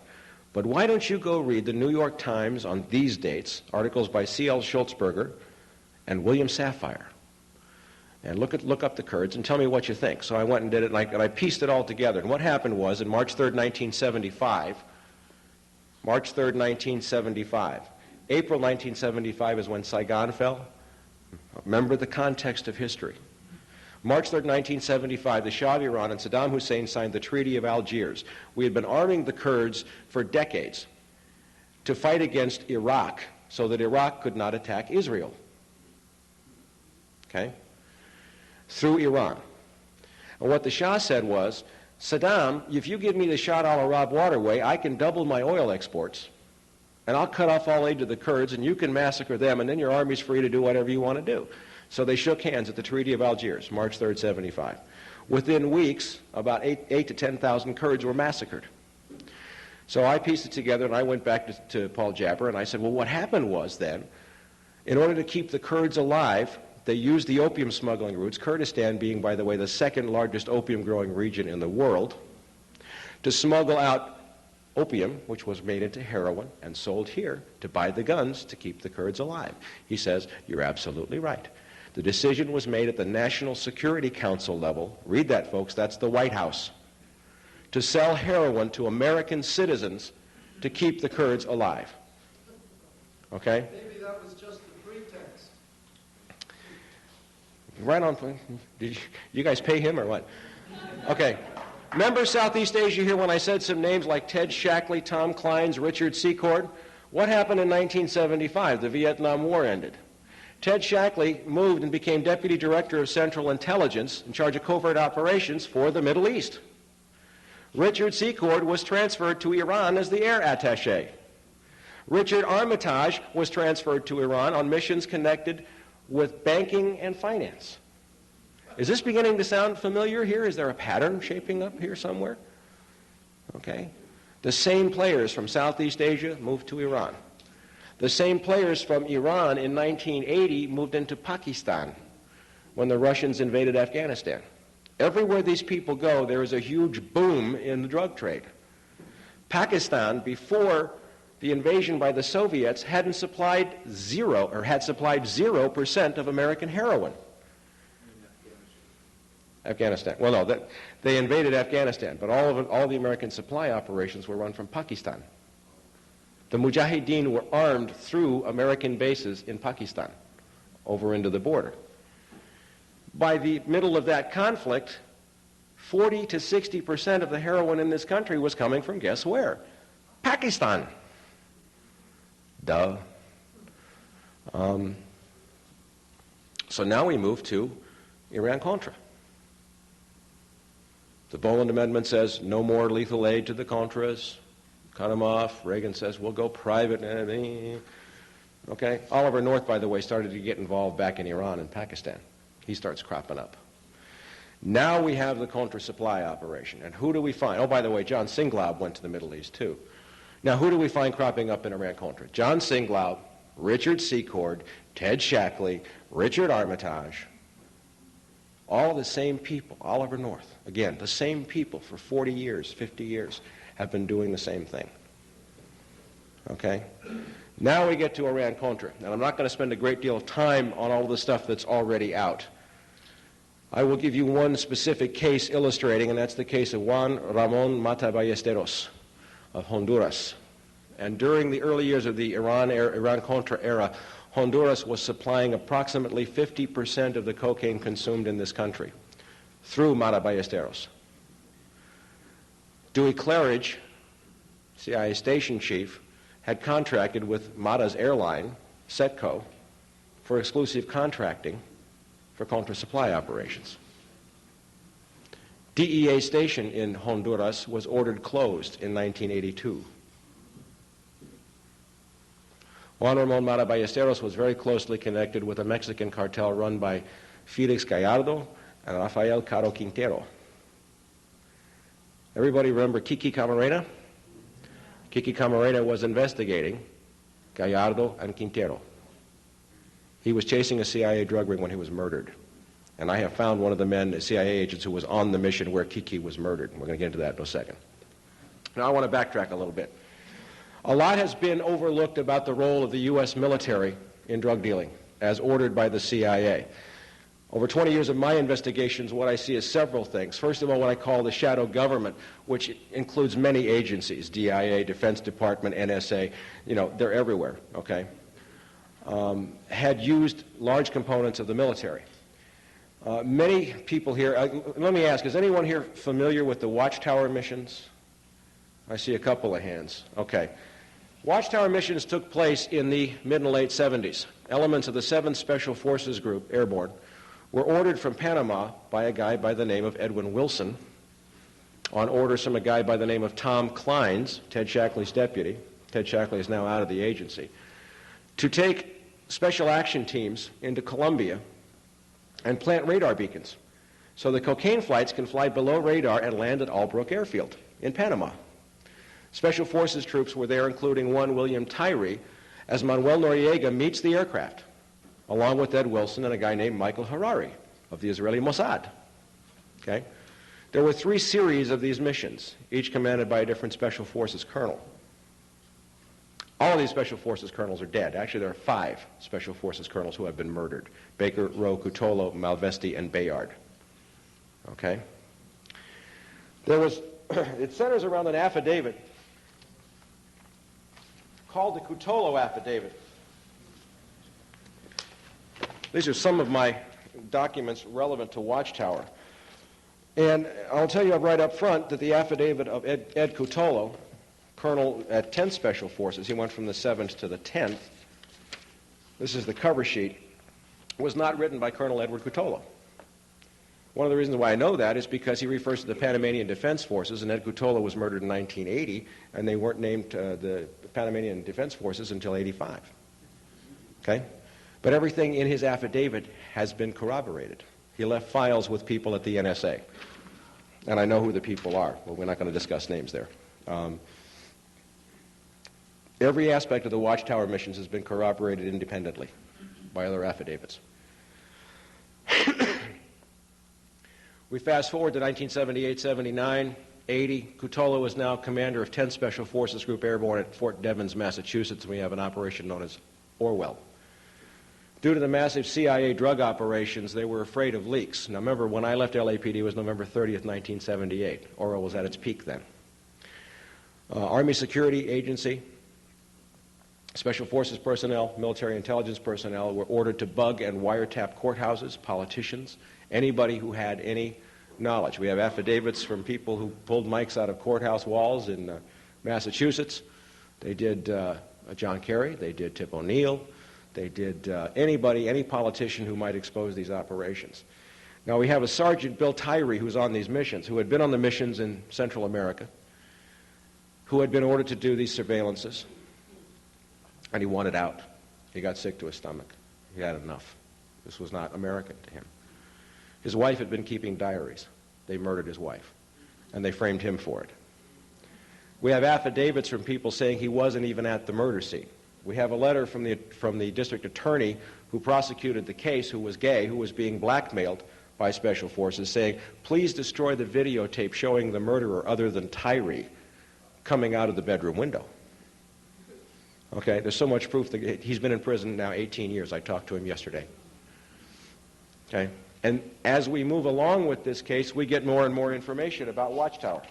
[SPEAKER 2] But why don't you go read the New York Times on these dates, articles by C.L. Schultzberger and William Safire, and look up the Kurds and tell me what you think. So I went and did it, and I pieced it all together. And what happened was, on March 3rd, 1975, April 1975 is when Saigon fell. Remember the context of history. March 3rd, 1975, the Shah of Iran and Saddam Hussein signed the Treaty of Algiers. We had been arming the Kurds for decades to fight against Iraq so that Iraq could not attack Israel. Okay? Through Iran. And what the Shah said was, Saddam, if you give me the Shah al-Arab waterway, I can double my oil exports, and I'll cut off all aid to the Kurds, and you can massacre them, and then your army's free to do whatever you want to do. So they shook hands at the Treaty of Algiers, March 3rd, 75. Within weeks, about 8 to 10,000 Kurds were massacred. So I pieced it together, and I went back to Paul Jabber, and I said, well, what happened was then, in order to keep the Kurds alive, they used the opium smuggling routes, Kurdistan being, by the way, the second largest opium-growing region in the world, to smuggle out opium, which was made into heroin and sold here, to buy the guns to keep the Kurds alive. He says, you're absolutely right. The decision was made at the National Security Council level. Read that, folks. That's the White House. To sell heroin to American citizens to keep the Kurds alive. Okay?
[SPEAKER 3] Maybe that was just a pretext.
[SPEAKER 2] Right on. Did you guys pay him or what? Okay. Remember Southeast Asia here when I said some names like Ted Shackley, Tom Clines, Richard Secord? What happened in 1975? The Vietnam War ended. Ted Shackley moved and became Deputy Director of Central Intelligence in charge of covert operations for the Middle East. Richard Secord was transferred to Iran as the air attaché. Richard Armitage was transferred to Iran on missions connected with banking and finance. Is this beginning to sound familiar here? Is there a pattern shaping up here somewhere? Okay. The same players from Southeast Asia moved to Iran. The same players from Iran in 1980 moved into Pakistan when the Russians invaded Afghanistan. Everywhere these people go, there is a huge boom in the drug trade. Pakistan, before the invasion by the Soviets, had supplied 0% of American heroin. Afghanistan. Well, no, they invaded Afghanistan, but all the American supply operations were run from Pakistan. The Mujahideen were armed through American bases in Pakistan, over into the border. By the middle of that conflict, 40 to 60% of the heroin in this country was coming from, guess where? Pakistan. Duh. So now we move to Iran-Contra. The Boland Amendment says no more lethal aid to the Contras. Cut them off. Reagan says we'll go private. Okay? Oliver North, by the way, started to get involved back in Iran and Pakistan. He starts cropping up. Now we have the Contra supply operation. And who do we find? Oh, by the way, John Singlaub went to the Middle East, too. Now, who do we find cropping up in Iran-Contra? John Singlaub, Richard Secord, Ted Shackley, Richard Armitage. All the same people. Oliver North. Again, the same people for 40 years, 50 years have been doing the same thing. Okay? Now we get to Iran-Contra. And I'm not going to spend a great deal of time on all the stuff that's already out. I will give you one specific case illustrating, and that's the case of Juan Ramon Mata Ballesteros of Honduras. And during the early years of the Iran-Contra era, Honduras was supplying approximately 50% of the cocaine consumed in this country. through Mata Ballesteros. Dewey Claridge, CIA station chief, had contracted with Mata's airline, Setco, for exclusive contracting for contra-supply operations. DEA station in Honduras was ordered closed in 1982. Juan Ramon Mata Ballesteros was very closely connected with a Mexican cartel run by Felix Gallardo and Rafael Caro Quintero. Everybody remember Kiki Camarena? Kiki Camarena was investigating Gallardo and Quintero. He was chasing a CIA drug ring when he was murdered. And I have found one of the men, the CIA agents, who was on the mission where Kiki was murdered. We're going to get into that in a second. Now I want to backtrack a little bit. A lot has been overlooked about the role of the U.S. military in drug dealing, as ordered by the CIA. Over 20 years of my investigations, what I see is several things. First of all, what I call the shadow government, which includes many agencies, DIA, Defense Department, NSA, they're everywhere, okay, had used large components of the military. Many people here, let me ask, is anyone here familiar with the Watchtower missions? I see a couple of hands. Okay. Watchtower missions took place in the mid and late 70s. Elements of the 7th Special Forces Group, airborne, were ordered from Panama by a guy by the name of Edwin Wilson, on orders from a guy by the name of Tom Kleins, Ted Shackley's deputy. Ted Shackley is now out of the agency, to take special action teams into Colombia and plant radar beacons so the cocaine flights can fly below radar and land at Albrook Airfield in Panama. Special Forces troops were there, including one William Tyree, as Manuel Noriega meets the aircraft, along with Ed Wilson and a guy named Michael Harari of the Israeli Mossad. Okay? There were 3 series of these missions, each commanded by a different Special Forces colonel. All of these Special Forces colonels are dead. Actually, there are 5 Special Forces colonels who have been murdered: Baker, Rowe, Cutolo, Malvesti, and Bayard. Okay? It centers around an affidavit called the Cutolo Affidavit. These are some of my documents relevant to Watchtower. And I'll tell you right up front that the affidavit of Ed Cutolo, colonel at 10th Special Forces, he went from the 7th to the 10th, this is the cover sheet, was not written by Colonel Edward Cutolo. One of the reasons why I know that is because he refers to the Panamanian Defense Forces, and Ed Cutolo was murdered in 1980, and they weren't named the Panamanian Defense Forces until 85. Okay? But everything in his affidavit has been corroborated. He left files with people at the NSA, and I know who the people are. Well, we're not going to discuss names there. Every aspect of the Watchtower missions has been corroborated independently by other affidavits. We fast forward to 1978, 79, 80. Cutolo is now commander of 10th Special Forces Group Airborne at Fort Devens, Massachusetts, and we have an operation known as Orwell. Due to the massive CIA drug operations, they were afraid of leaks. Now remember, when I left LAPD, it was November 30th, 1978. Orwell was at its peak then. Army Security Agency, Special Forces personnel, military intelligence personnel were ordered to bug and wiretap courthouses, politicians, anybody who had any knowledge. We have affidavits from people who pulled mics out of courthouse walls in Massachusetts. They did John Kerry, they did Tip O'Neill, they did anybody, any politician who might expose these operations. Now we have a Sergeant Bill Tyree who's on these missions, who had been on the missions in Central America, who had been ordered to do these surveillances, and he wanted out. He got sick to his stomach. He had enough. This was not American to him. His wife had been keeping diaries. They murdered his wife, and they framed him for it. We have affidavits from people saying he wasn't even at the murder scene. We have a letter from the district attorney who prosecuted the case, who was gay, who was being blackmailed by Special Forces, saying, please destroy the videotape showing the murderer other than Tyree coming out of the bedroom window. Okay, there's so much proof that he's been in prison now 18 years. I talked to him yesterday. Okay, and as we move along with this case, we get more and more information about Watchtower.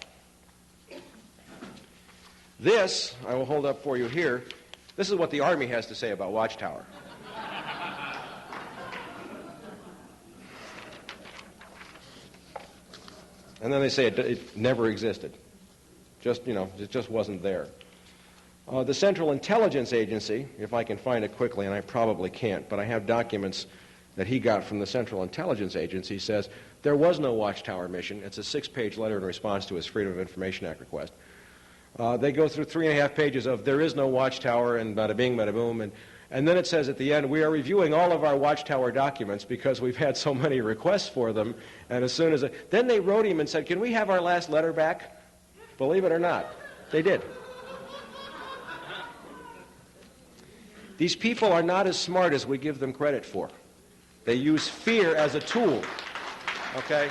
[SPEAKER 2] This, I will hold up for you here, this is what the Army has to say about Watchtower. And then they say it never existed. It just wasn't there. The Central Intelligence Agency, if I can find it quickly, and I probably can't, but I have documents that he got from the Central Intelligence Agency, says there was no Watchtower mission. It's a 6-page letter in response to his Freedom of Information Act request. They go through 3.5 pages of there is no Watchtower and bada bing, bada boom, and then it says at the end, we are reviewing all of our Watchtower documents because we've had so many requests for them, and as soon as... Then they wrote him and said, can we have our last letter back? Believe it or not, they did. These people are not as smart as we give them credit for. They use fear as a tool, okay?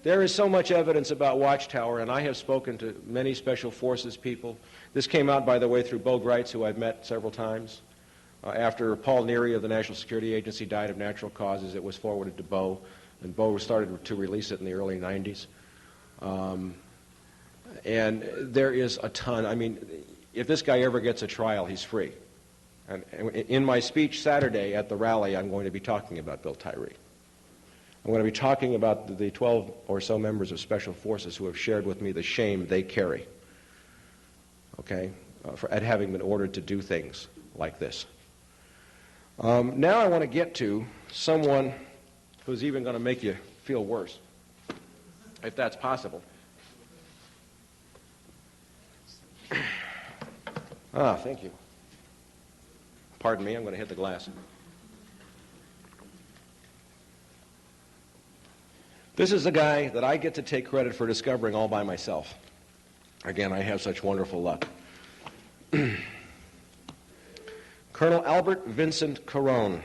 [SPEAKER 2] There is so much evidence about Watchtower, and I have spoken to many Special Forces people. This came out, by the way, through Bo Greitz, who I've met several times. After Paul Neary of the National Security Agency died of natural causes, it was forwarded to Bo, and Bo started to release it in the early 90s. And there is a ton. I mean, if this guy ever gets a trial, he's free. And in my speech Saturday at the rally, I'm going to be talking about Bill Tyree. I'm going to be talking about the 12 or so members of Special Forces who have shared with me the shame they carry, okay, at having been ordered to do things like this. Now I want to get to someone who's even going to make you feel worse, if that's possible. Thank you. Pardon me, I'm going to hit the glass. This is the guy that I get to take credit for discovering all by myself. Again, I have such wonderful luck. Colonel Albert Vincent Carone.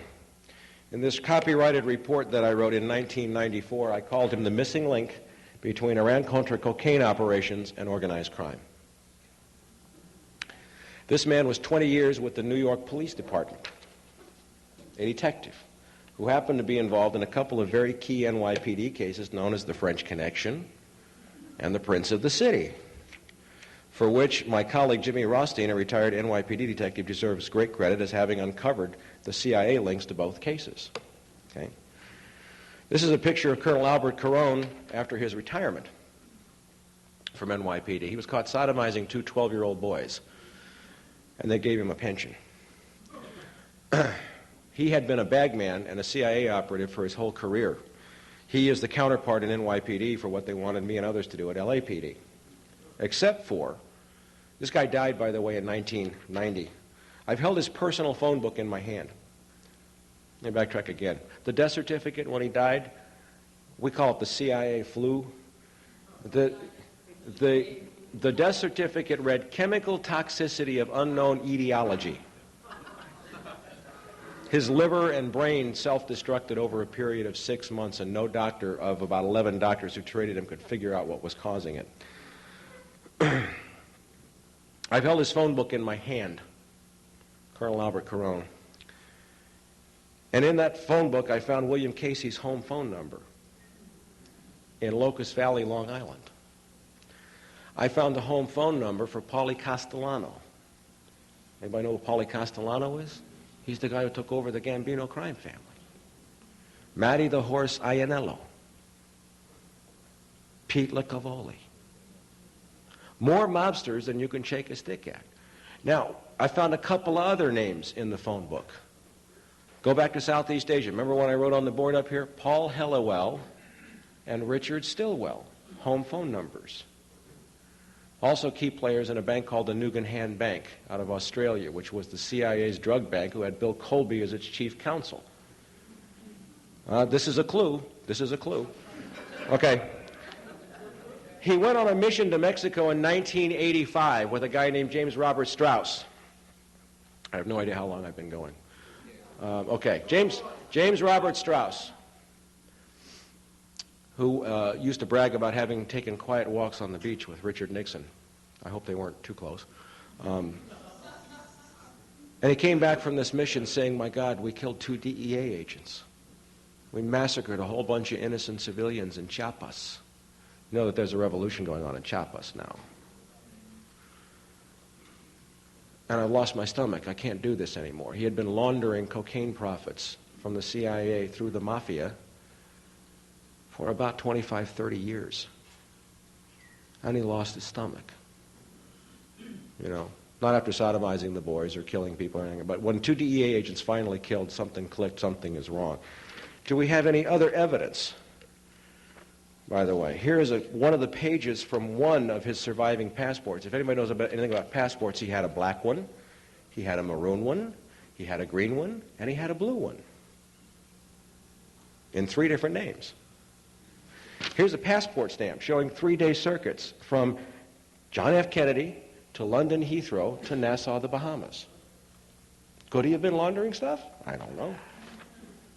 [SPEAKER 2] In this copyrighted report that I wrote in 1994, I called him the missing link between Iran-Contra cocaine operations and organized crime. This man was 20 years with the New York Police Department, a detective who happened to be involved in a couple of very key NYPD cases known as the French Connection and the Prince of the City, for which my colleague Jimmy Rothstein, a retired NYPD detective, deserves great credit as having uncovered the CIA links to both cases. Okay? This is a picture of Colonel Albert Carone after his retirement from NYPD. He was caught sodomizing two 12-year-old boys, and they gave him a pension. He had been a bagman and a CIA operative for his whole career. He is the counterpart in NYPD for what they wanted me and others to do at LAPD. Except for, this guy died, by the way, in 1990. I've held his personal phone book in my hand. Let me backtrack again. The death certificate when he died, we call it the CIA flu. The death certificate read, chemical toxicity of unknown etiology. His liver and brain self-destructed over a period of 6 months, and no doctor of about 11 doctors who treated him could figure out what was causing it. I've held his phone book in my hand, Colonel Albert Carone. And in that phone book, I found William Casey's home phone number in Locust Valley, Long Island. I found the home phone number for Paulie Castellano. Anybody know who Paulie Castellano is? He's the guy who took over the Gambino crime family. Matty the Horse Ianello. Pete LaCavoli. More mobsters than you can shake a stick at. Now, I found a couple of other names in the phone book. Go back to Southeast Asia. Remember when I wrote on the board up here? Paul Hellawell and Richard Stillwell. Home phone numbers. Also key players in a bank called the Nugan Bank out of Australia, which was the CIA's drug bank, who had Bill Colby as its chief counsel. This is a clue. This is a clue. Okay. He went on a mission to Mexico in 1985 with a guy named James Robert Strauss. I have no idea how long I've been going. Okay, James Robert Strauss, who used to brag about having taken quiet walks on the beach with Richard Nixon. I hope they weren't too close. And he came back from this mission saying, my God, we killed 2 DEA agents. We massacred a whole bunch of innocent civilians in Chiapas. You know that there's a revolution going on in Chiapas now. And I've lost my stomach. I can't do this anymore. He had been laundering cocaine profits from the CIA through the mafia for about 25, 30 years. And he lost his stomach. You know, not after sodomizing the boys or killing people or anything, but when 2 DEA agents finally killed, something clicked, something is wrong. Do we have any other evidence? By the way, here is one of the pages from one of his surviving passports. If anybody knows anything about passports, he had a black one, he had a maroon one, he had a green one, and he had a blue one. In 3 different names. Here's a passport stamp showing 3-day circuits from John F. Kennedy to London Heathrow to Nassau, the Bahamas. Could he have been laundering stuff? I don't know.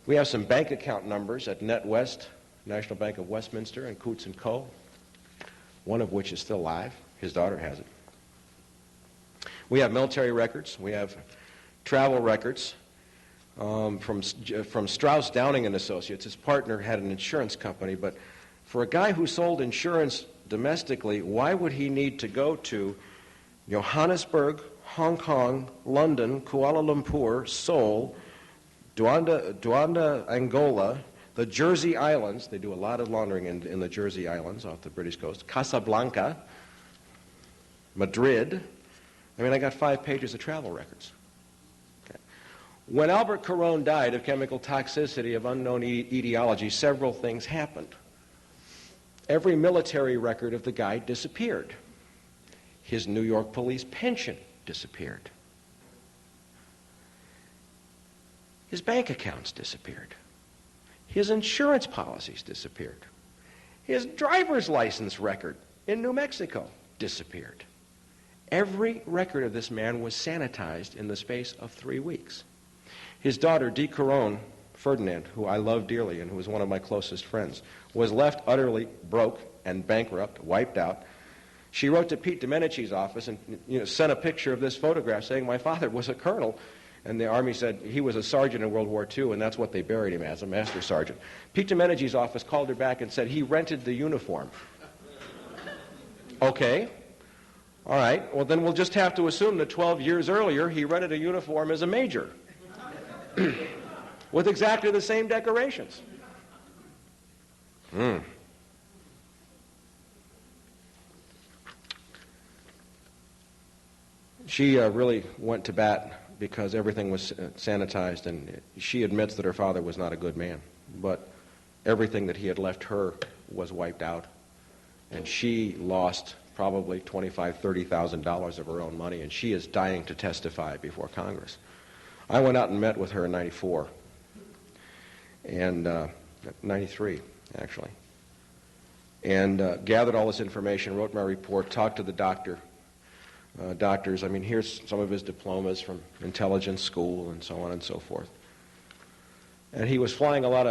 [SPEAKER 2] We have some bank account numbers at NetWest, National Bank of Westminster, and Coots & Co., one of which is still alive. His daughter has it. We have military records. We have travel records from Strauss, Downing and Associates. His partner had an insurance company, but for a guy who sold insurance domestically, why would he need to go to Johannesburg, Hong Kong, London, Kuala Lumpur, Seoul, Luanda, Angola, the Jersey Islands? They do a lot of laundering in the Jersey Islands off the British coast. Casablanca, Madrid. I mean, I got 5 pages of travel records. Okay. When Albert Caron died of chemical toxicity of unknown etiology, several things happened. Every military record of the guy disappeared. His New York police pension disappeared. His bank accounts disappeared. His insurance policies disappeared. His driver's license record in New Mexico disappeared. Every record of this man was sanitized in the space of 3 weeks. His daughter, Dee Caron Ferdinand, who I love dearly and who was one of my closest friends, was left utterly broke and bankrupt, wiped out. She wrote to Pete Domenici's office and sent a picture of this photograph saying, my father was a colonel. And the Army said he was a sergeant in World War II, and that's what they buried him as, a master sergeant. Pete Domenici's office called her back and said he rented the uniform. Okay. All right. Well, then we'll just have to assume that 12 years earlier he rented a uniform as a major with exactly the same decorations. She really went to bat because everything was sanitized, and she admits that her father was not a good man, but everything that he had left her was wiped out, and she lost probably $25,000, $30,000 of her own money, and she is dying to testify before Congress. I went out and met with her in 94, and 93, actually, and gathered all this information, wrote my report, talked to the doctors. I mean, here's some of his diplomas from intelligence school and so on and so forth. And he was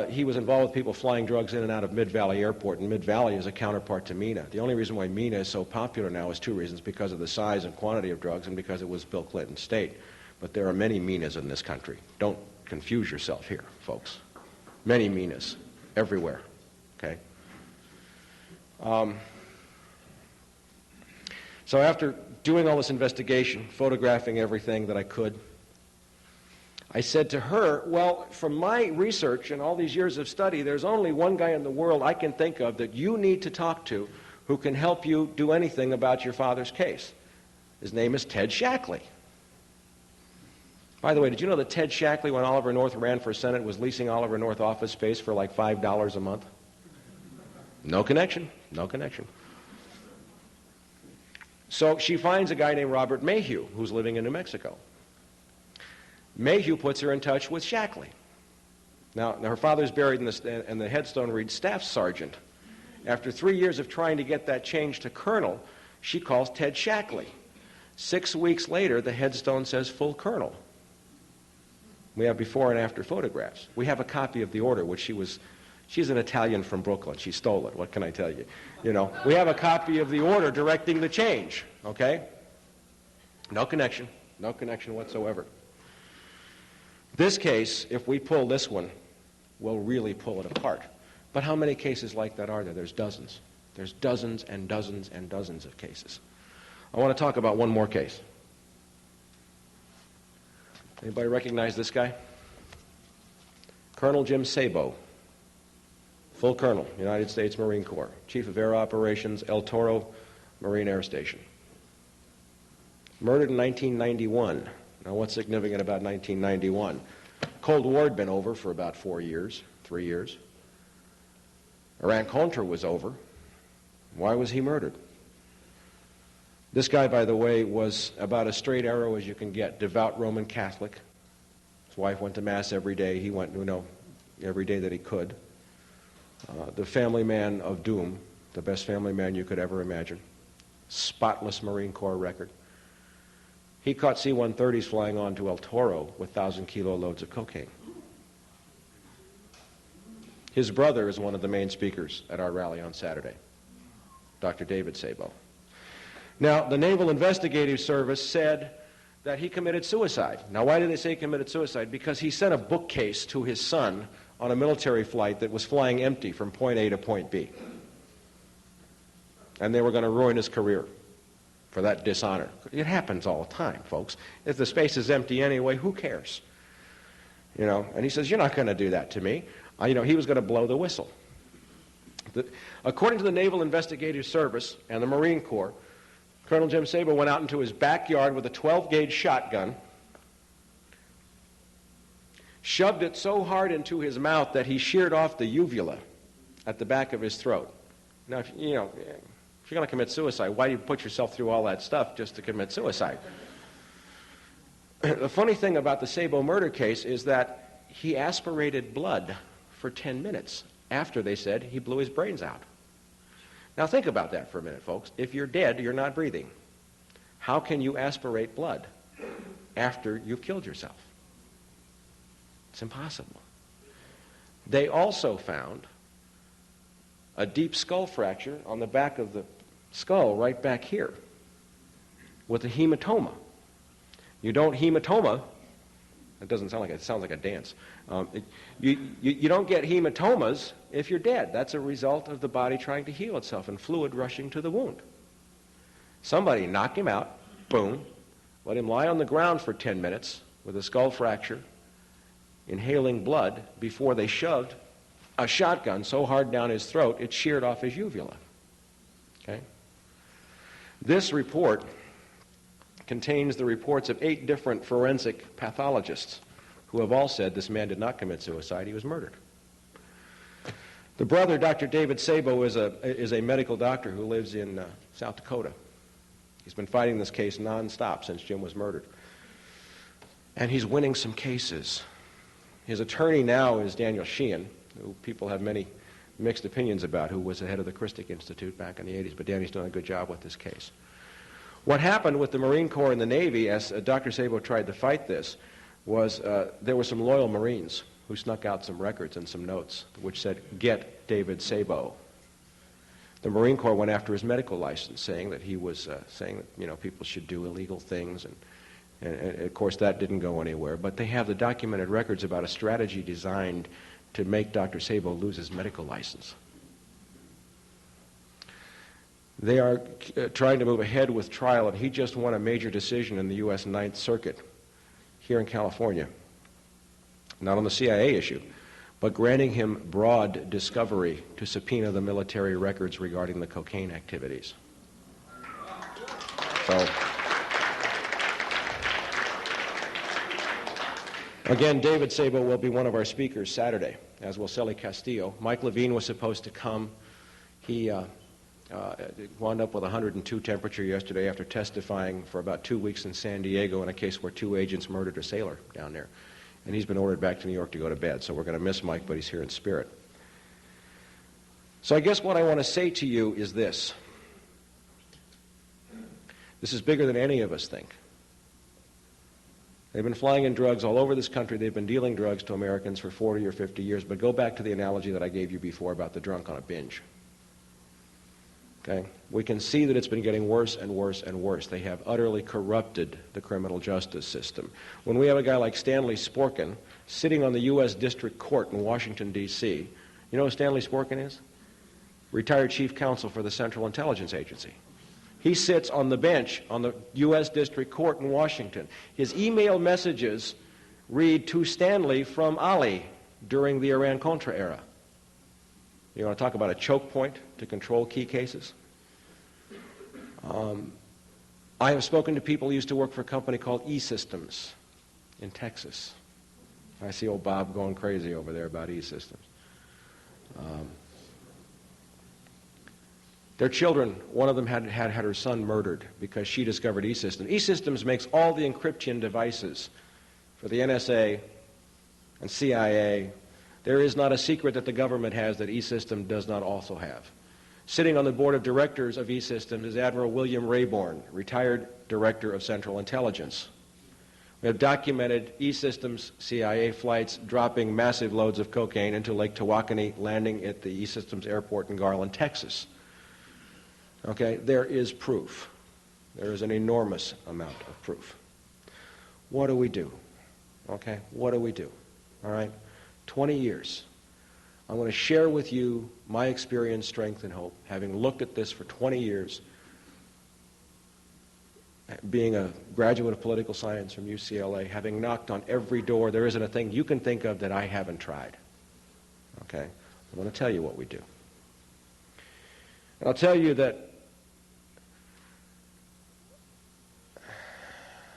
[SPEAKER 2] he was involved with people flying drugs in and out of Mid-Valley Airport, and Mid-Valley is a counterpart to Mena. The only reason why Mena is so popular now is 2 reasons: because of the size and quantity of drugs and because it was Bill Clinton's state. But there are many Menas in this country. Don't confuse yourself here, folks. Many Menas, everywhere, okay? So after doing all this investigation, photographing everything that I could, I said to her, well, from my research and all these years of study, there's only one guy in the world I can think of that you need to talk to who can help you do anything about your father's case. His name is Ted Shackley. By the way, did you know that Ted Shackley, when Oliver North ran for Senate, was leasing Oliver North office space for like $5 a month? No connection. No connection. So she finds a guy named Robert Mayhew who's living in New Mexico. Mayhew puts her in touch with Shackley. Now her father's buried and the headstone reads Staff Sergeant. After 3 years of trying to get that changed to Colonel, she calls Ted Shackley. 6 weeks later, the headstone says Full Colonel. We have before and after photographs. We have a copy of the order, which she's an Italian from Brooklyn. She stole it. What can I tell you? We have a copy of the order directing the change, okay? No connection. No connection whatsoever. This case, if we pull this one, we'll really pull it apart. But how many cases like that are there? There's dozens. There's dozens and dozens and dozens of cases. I want to talk about one more case. Anybody recognize this guy? Colonel Jim Sabo. full colonel, United States Marine Corps, Chief of Air Operations, El Toro Marine Air Station. Murdered in 1991. Now, what's significant about 1991? Cold War had been over for about 3 years. Iran-Contra was over. Why was he murdered? This guy, by the way, was about as straight arrow as you can get, devout Roman Catholic. His wife went to Mass every day. He went, every day that he could. The family man of doom, the best family man you could ever imagine. Spotless Marine Corps record. He caught C-130s flying on to El Toro with 1,000-kilo loads of cocaine. His brother is one of the main speakers at our rally on Saturday, Dr. David Sabo. Now, the Naval Investigative Service said that he committed suicide. Now, why did they say he committed suicide? Because he sent a bookcase to his son on a military flight that was flying empty from point A to point B. And they were going to ruin his career for that dishonor. It happens all the time, folks. If the space is empty anyway, who cares? And he says, you're not going to do that to me. He was going to blow the whistle. According to the Naval Investigative Service and the Marine Corps, Colonel Jim Sabo went out into his backyard with a 12-gauge shotgun, shoved it so hard into his mouth that he sheared off the uvula at the back of his throat. Now, if you're going to commit suicide, why do you put yourself through all that stuff just to commit suicide? The funny thing about the Sabo murder case is that he aspirated blood for 10 minutes after they said he blew his brains out. Now think about that for a minute, folks. If you're dead, you're not breathing. How can you aspirate blood after you've killed yourself? It's impossible. They also found a deep skull fracture on the back of the skull right back here with a hematoma. You don't hematoma, it doesn't sound like it sounds like a dance. You don't get hematomas if you're dead. That's a result of the body trying to heal itself and fluid rushing to the wound. Somebody knocked him out, boom, let him lie on the ground for 10 minutes with a skull fracture, inhaling blood before they shoved a shotgun so hard down his throat it sheared off his uvula. Okay? This report contains the reports of 8 different forensic pathologists who have all said this man did not commit suicide, he was murdered. The brother, Dr. David Sabo, is a medical doctor who lives in South Dakota. He's been fighting this case nonstop since Jim was murdered. And he's winning some cases. His attorney now is Daniel Sheehan, who people have many mixed opinions about, who was the head of the Christic Institute back in the 80s, but Danny's doing a good job with this case. What happened with the Marine Corps and the Navy, as Dr. Sabo tried to fight this, was there were some loyal Marines who snuck out some records and some notes which said, "Get David Sabo." The Marine Corps went after his medical license, saying that he was saying that people should do illegal things, and of course that didn't go anywhere. But they have the documented records about a strategy designed to make Dr. Sabo lose his medical license. They are trying to move ahead with trial, and he just won a major decision in the U.S. Ninth Circuit here in California, not on the CIA issue, but granting him broad discovery to subpoena the military records regarding the cocaine activities. So, again, David Sabo will be one of our speakers Saturday, as will Celly Castillo. Mike Levine was supposed to come. He wound up with 102 temperature yesterday after testifying for about 2 weeks in San Diego in a case where 2 agents murdered a sailor down there. And he's been ordered back to New York to go to bed, so we're going to miss Mike, but he's here in spirit. So I guess what I want to say to you is this. This is bigger than any of us think. They've been flying in drugs all over this country. They've been dealing drugs to Americans for 40 or 50 years, but go back to the analogy that I gave you before about the drunk on a binge. Okay? We can see that it's been getting worse and worse and worse. They have utterly corrupted the criminal justice system. When we have a guy like Stanley Sporkin sitting on the U.S. District Court in Washington, D.C., you know who Stanley Sporkin is? Retired Chief Counsel for the Central Intelligence Agency. He sits on the bench on the U.S. District Court in Washington. His email messages read to Stanley from Ali during the Iran-Contra era. You want to talk about a choke point to control key cases? I have spoken to people who used to work for a company called E-Systems in Texas. I see old Bob going crazy over there about E-Systems. Their children, one of them had her son murdered because she discovered E-Systems. E-Systems makes all the encryption devices for the NSA and CIA. There is not a secret that the government has that E-Systems does not also have. Sitting on the board of directors of E-Systems is Admiral William Rayborn, retired director of Central Intelligence. We have documented E-Systems CIA flights dropping massive loads of cocaine into Lake Tawakoni, landing at the E-Systems airport in Garland, Texas. Okay, there is proof. There is an enormous amount of proof. What do we do? Okay, what do we do? All right, 20 years. I want to share with you my experience, strength, and hope, having looked at this for 20 years, being a graduate of political science from UCLA, having knocked on every door. There isn't a thing you can think of that I haven't tried. Okay, I want to tell you what we do. And I'll tell you that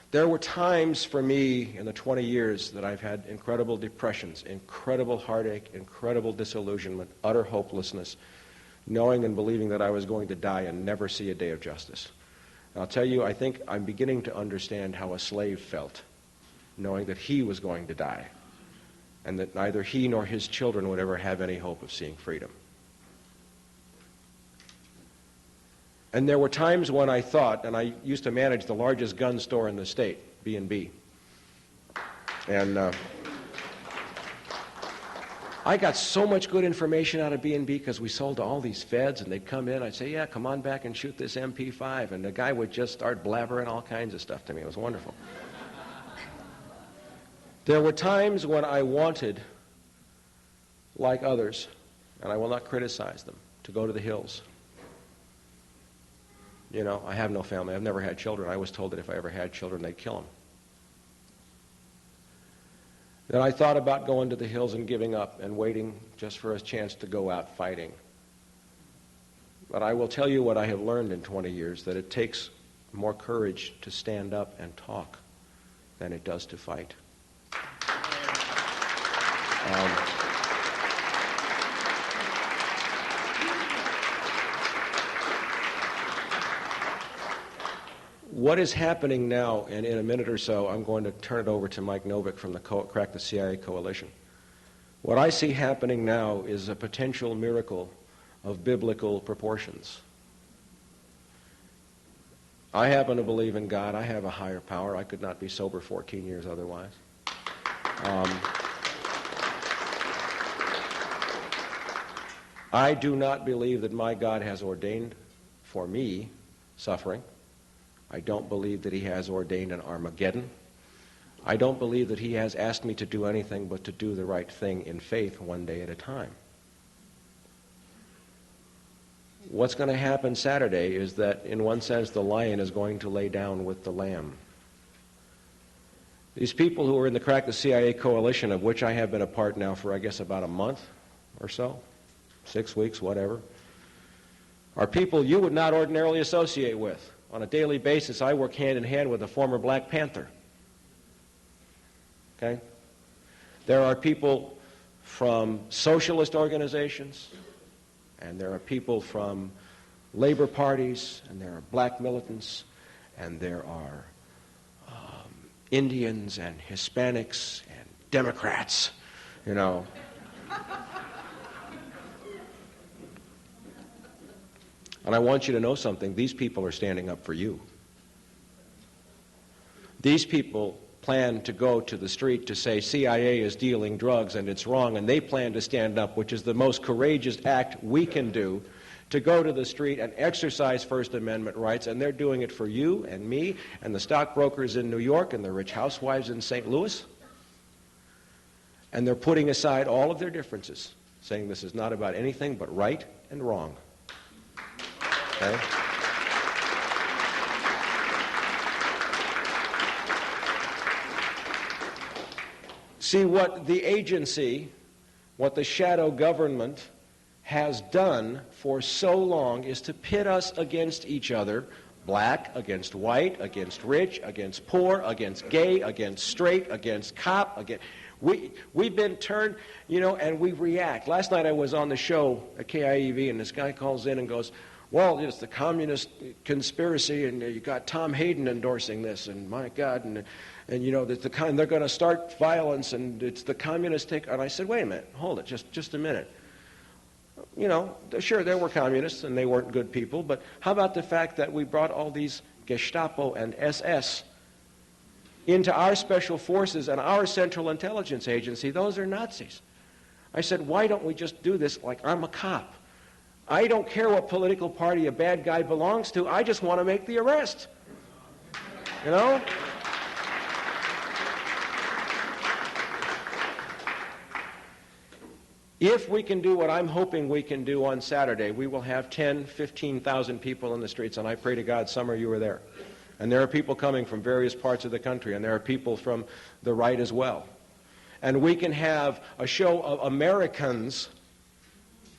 [SPEAKER 2] there were times for me in the 20 years that I've had incredible depressions, incredible heartache, incredible disillusionment, utter hopelessness, knowing and believing that I was going to die and never see a day of justice. And I'll tell you, I think I'm beginning to understand how a slave felt, knowing that he was going to die, and that neither he nor his children would ever have any hope of seeing freedom. And there were times when I thought, and I used to manage the largest gun store in the state, B&B. And I got so much good information out of B&B because we sold to all these feds, and they'd come in. I'd say, yeah, come on back and shoot this MP5. And the guy would just start blabbering all kinds of stuff to me. It was wonderful. There were times when I wanted, like others, and I will not criticize them, to go to the hills. You know, I have no family. I've never had children. I was told that if I ever had children, they'd kill them. Then I thought about going to the hills and giving up and waiting just for a chance to go out fighting. But I will tell you what I have learned in 20 years, that it takes more courage to stand up and talk than it does to fight. What is happening now, and in a minute or so, I'm going to turn it over to Mike Novick from the Crack the CIA Coalition. What I see happening now is a potential miracle of biblical proportions. I happen to believe in God. I have a higher power. I could not be sober 14 years otherwise. I do not believe that my God has ordained for me suffering. I don't believe that he has ordained an Armageddon. I don't believe that he has asked me to do anything but to do the right thing in faith one day at a time. What's going to happen Saturday is that, in one sense, the lion is going to lay down with the lamb. These people who are in the Crack the CIA Coalition, of which I have been a part now for, I guess, about a month or so, 6 weeks, whatever, are people you would not ordinarily associate with. On a daily basis, I work hand in hand with a former Black Panther. Okay? There are people from socialist organizations, and there are people from labor parties, and there are black militants, and there are Indians and Hispanics and Democrats, you know. And I want you to know something. These people are standing up for you. These people plan to go to the street to say CIA is dealing drugs and it's wrong, and they plan to stand up, which is the most courageous act we can do, to go to the street and exercise First Amendment rights, and they're doing it for you and me and the stockbrokers in New York and the rich housewives in St. Louis. And they're putting aside all of their differences, saying this is not about anything but right and wrong. Okay? See, what the agency, what the shadow government has done for so long is to pit us against each other, black against white, against rich, against poor, against gay, against straight, against cop, against... We've been turned, and we react. Last night I was on the show at KIEV, and this guy calls in and goes, well, it's the communist conspiracy, and you got Tom Hayden endorsing this, and my God, and it's they're going to start violence, and it's the communist take. And I said, wait a minute, hold it, just a minute. Sure, there were communists, and they weren't good people, but how about the fact that we brought all these Gestapo and SS into our special forces and our Central Intelligence Agency? Those are Nazis. I said, why don't we just do this like I'm a cop? I don't care what political party a bad guy belongs to. I just want to make the arrest. If we can do what I'm hoping we can do on Saturday, we will have 10, 15,000 people in the streets, and I pray to God some of you are there. And there are people coming from various parts of the country, and there are people from the right as well. And we can have a show of Americans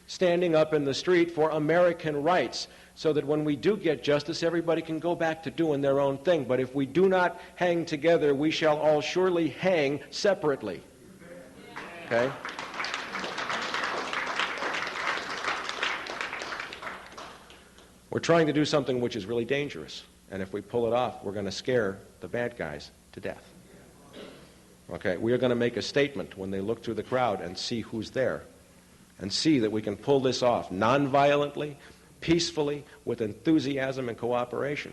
[SPEAKER 2] standing up in the street for American rights, so that when we do get justice, everybody can go back to doing their own thing. But if we do not hang together, we shall all surely hang separately. Okay? We're trying to do something which is really dangerous. And if we pull it off, we're going to scare the bad guys to death. Okay? We are going to make a statement when they look through the crowd and see who's there, and see that we can pull this off nonviolently, peacefully, with enthusiasm and cooperation.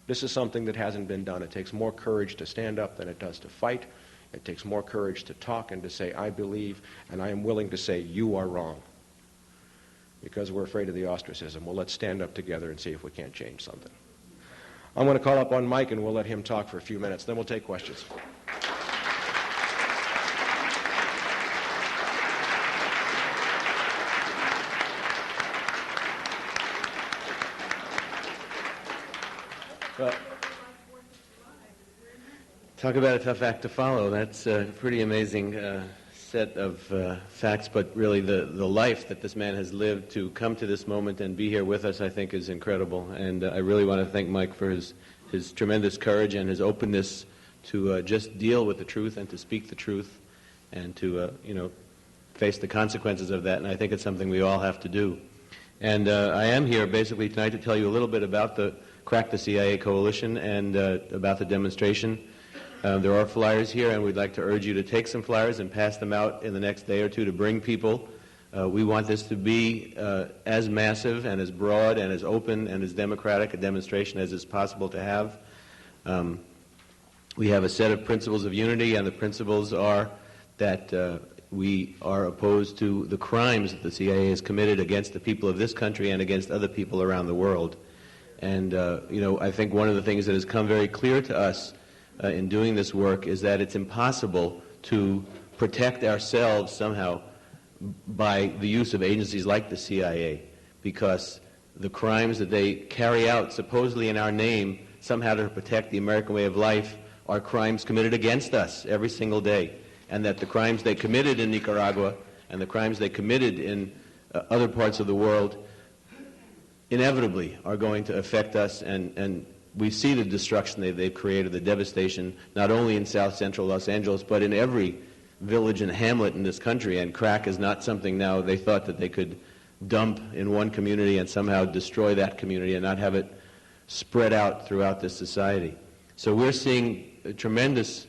[SPEAKER 2] This is something that hasn't been done. It takes more courage to stand up than it does to fight. It takes more courage to talk and to say, I believe, and I am willing to say, you are wrong. Because we're afraid of the ostracism. Well, let's stand up together and see if we can't change something. I'm going to call up on Mike, and we'll let him talk for a few minutes. Then we'll take questions.
[SPEAKER 4] Talk about a tough act to follow. That's a pretty amazing set of facts, but really the life that this man has lived to come to this moment and be here with us, I think, is incredible. And I really want to thank Mike for his tremendous courage and his openness to just deal with the truth and to speak the truth and to, face the consequences of that. And I think it's something we all have to do. And I am here basically tonight to tell you a little bit about the Crack the CIA Coalition and about the demonstration. There are flyers here, and we'd like to urge you to take some flyers and pass them out in the next day or two to bring people. We want this to be as massive and as broad and as open and as democratic a demonstration as is possible to have. We have a set of principles of unity, and the principles are that we are opposed to the crimes that the CIA has committed against the people of this country and against other people around the world. And, I think one of the things that has come very clear to us in doing this work is that it's impossible to protect ourselves somehow by the use of agencies like the CIA, because the crimes that they carry out supposedly in our name somehow to protect the American way of life are crimes committed against us every single day, and that the crimes they committed in Nicaragua and the crimes they committed in other parts of the world inevitably are going to affect us, and we see the destruction they've created, the devastation, not only in south central Los Angeles, but in every village and hamlet in this country. And crack is not something now they thought that they could dump in one community and somehow destroy that community and not have it spread out throughout this society. So we're seeing tremendous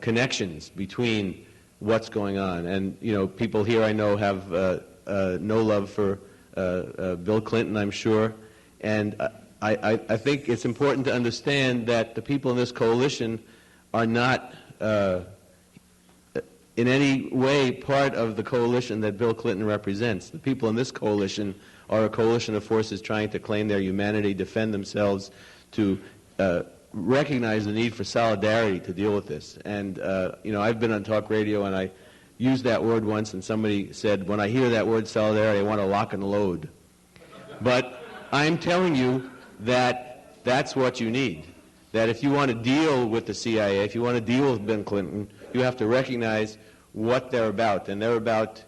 [SPEAKER 4] connections between what's going on. And, people here I know have no love for Bill Clinton, I'm sure. And I think it's important to understand that the people in this coalition are not in any way part of the coalition that Bill Clinton represents. The people in this coalition are a coalition of forces trying to claim their humanity, defend themselves, to recognize the need for solidarity to deal with this. And, I've been on talk radio, and I used that word once, and somebody said, when I hear that word solidarity, I want to lock and load. But I'm telling you that that's what you need. That if you want to deal with the CIA, if you want to deal with Bill Clinton, you have to recognize what they're about. And they're about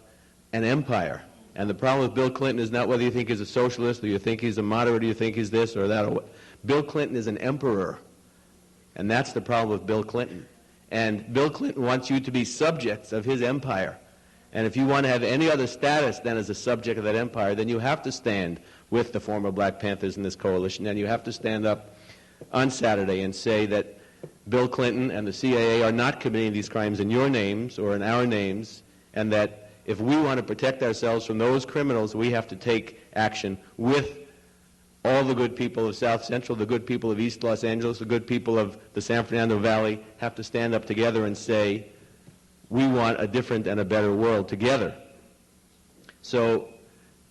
[SPEAKER 4] an empire. And the problem with Bill Clinton is not whether you think he's a socialist or you think he's a moderate or you think he's this or that. Bill Clinton is an emperor. And that's the problem with Bill Clinton. And Bill Clinton wants you to be subjects of his empire. And if you want to have any other status than as a subject of that empire, then you have to stand with the former Black Panthers in this coalition, and you have to stand up on Saturday and say that Bill Clinton and the CIA are not committing these crimes in your names or in our names, and that if we want to protect ourselves from those criminals, we have to take action with all the good people of South Central, the good people of East Los Angeles, the good people of the San Fernando Valley have to stand up together and say, we want a different and a better world together. So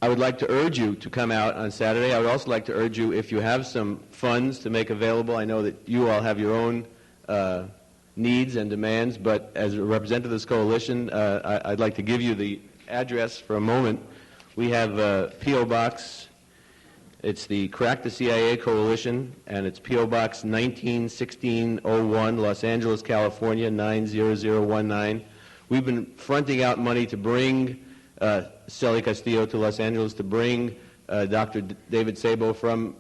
[SPEAKER 4] I would like to urge you to come out on Saturday. I would also like to urge you, if you have some funds to make available, I know that you all have your own needs and demands, but as a representative of this coalition, I'd like to give you the address for a moment. We have P.O. Box. It's the Crack the CIA Coalition, and it's P.O. Box 191601, Los Angeles, California, 90019. We've been fronting out money to bring Celie Castillo to Los Angeles, to bring Dr. David Sabo from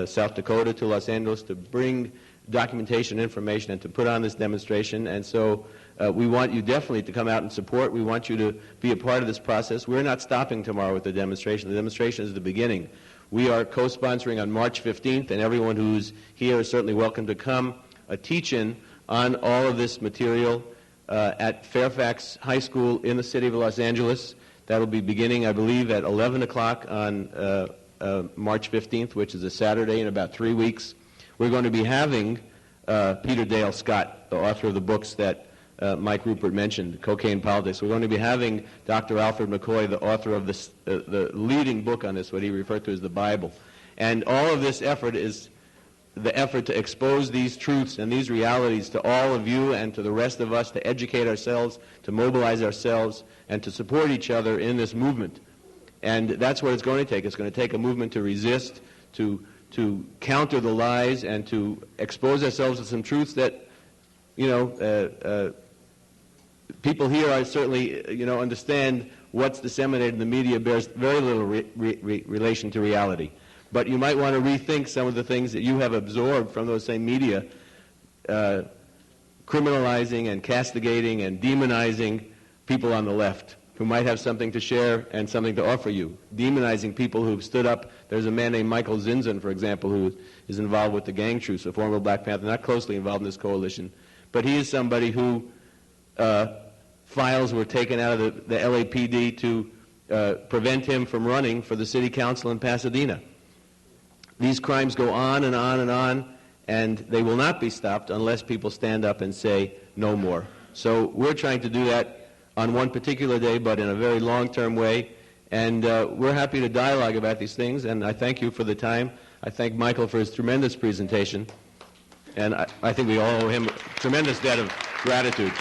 [SPEAKER 4] South Dakota to Los Angeles, to bring documentation, information, and to put on this demonstration. And so we want you definitely to come out and support. We want you to be a part of this process. We're not stopping tomorrow with the demonstration. The demonstration is the beginning. We are co-sponsoring on March 15th, and everyone who's here is certainly welcome to come, a teach-in on all of this material at Fairfax High School in the city of Los Angeles. That will be beginning, I believe, at 11 o'clock on March 15th, which is a Saturday in about 3 weeks. We're going to be having Peter Dale Scott, the author of the books that Mike Ruppert mentioned, Cocaine Politics. We're going to be having Dr. Alfred McCoy, the author of this, the leading book on this, what he referred to as the Bible. And all of this effort is the effort to expose these truths and these realities to all of you and to the rest of us, to educate ourselves, to mobilize ourselves, and to support each other in this movement. And that's what it's going to take. It's going to take a movement to resist, to counter the lies, and to expose ourselves to some truths that, people here are certainly, understand what's disseminated in the media bears very little relation to reality. But you might want to rethink some of the things that you have absorbed from those same media, criminalizing and castigating and demonizing people on the left who might have something to share and something to offer you, demonizing people who've stood up. There's a man named Michael Zinzan, for example, who is involved with the gang troops, a former Black Panther, not closely involved in this coalition, but he is somebody who files were taken out of the LAPD to prevent him from running for the city council in Pasadena. These crimes go on and on and on, and they will not be stopped unless people stand up and say no more. So we're trying to do that on one particular day, but in a very long-term way, and we're happy to dialogue about these things, and I thank you for the time. I thank Michael for his tremendous presentation, and I think we all owe him a tremendous debt of gratitude.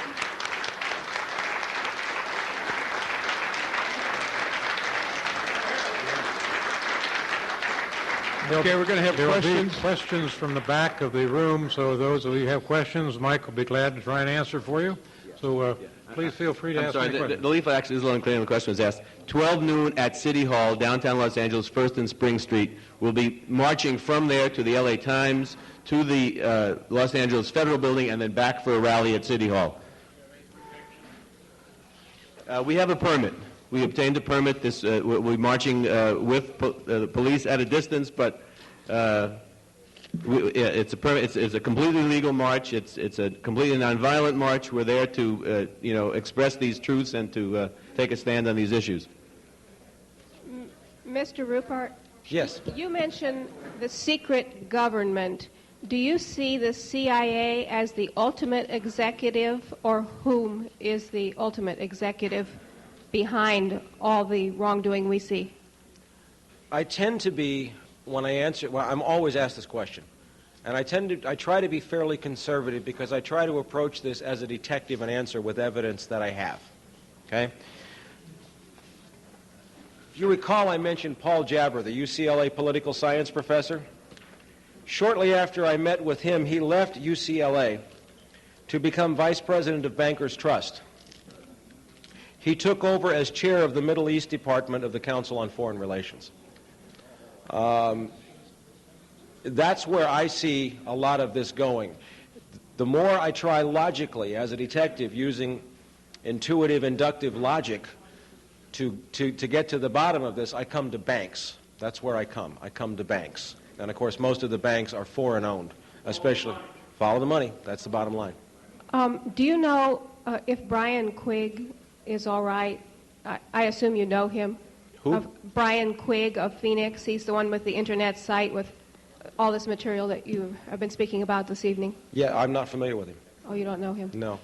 [SPEAKER 5] Okay, we're going to have questions.
[SPEAKER 1] There will be questions from the back of the room, so those of you who have questions, Mike will be glad to try and answer for you. So please feel free to ask any questions.
[SPEAKER 4] The leaflet actually is a little unclear when the question was asked. 12 noon at City Hall, downtown Los Angeles, 1st and Spring Street. We'll be marching from there to the LA Times, to the Los Angeles Federal Building, and then back for a rally at City Hall. We have a permit. We obtained a permit. We'll be marching with the police at a distance, but it's a permit. It's a completely legal march. It's a completely nonviolent march. We're there to express these truths and to take a stand on these issues.
[SPEAKER 6] Mr. Ruppert?
[SPEAKER 2] Yes.
[SPEAKER 6] You mentioned the secret government. Do you see the CIA as the ultimate executive, or whom is the ultimate executive behind all the wrongdoing we see?
[SPEAKER 2] I tend to be, when I answer, well, I'm always asked this question, and I try to be fairly conservative because I try to approach this as a detective and answer with evidence that I have. Okay? If you recall, I mentioned Paul Jabber, the UCLA political science professor. Shortly after I met with him, he left UCLA to become vice president of Bankers Trust. he took over as chair of the Middle East Department of the Council on Foreign Relations. That's where I see a lot of this going. The more I try logically as a detective using intuitive, inductive logic to get to the bottom of this, I come to banks. That's where I come. I come to banks. And, of course, most of the banks are foreign-owned, especially. Follow the money. That's the bottom line.
[SPEAKER 6] Do you know if Brian Quigg is all right? I assume you know him.
[SPEAKER 2] Who?
[SPEAKER 6] Brian Quigg of Phoenix. He's the one with the Internet site with all this material that you have been speaking about this evening.
[SPEAKER 2] Yeah, I'm not familiar with him.
[SPEAKER 6] Oh, you don't know him?
[SPEAKER 2] No.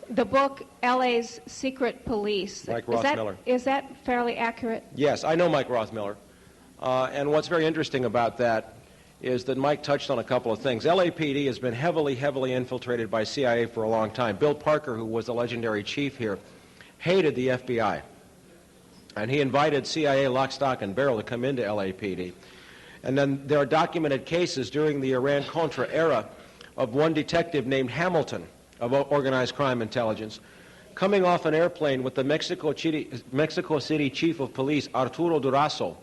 [SPEAKER 6] The book, L.A.'s Secret Police.
[SPEAKER 2] Mike Rothmiller.
[SPEAKER 6] Is that fairly accurate?
[SPEAKER 2] Yes, I know Mike Rothmiller. And what's very interesting about that is that Mike touched on a couple of things. LAPD has been heavily, heavily infiltrated by CIA for a long time. Bill Parker, who was the legendary chief here, hated the FBI. And he invited CIA lock, stock, and barrel to come into LAPD. And then there are documented cases during the Iran-Contra era of one detective named Hamilton of Organized Crime Intelligence coming off an airplane with the Mexico City Chief of Police, Arturo Durazo,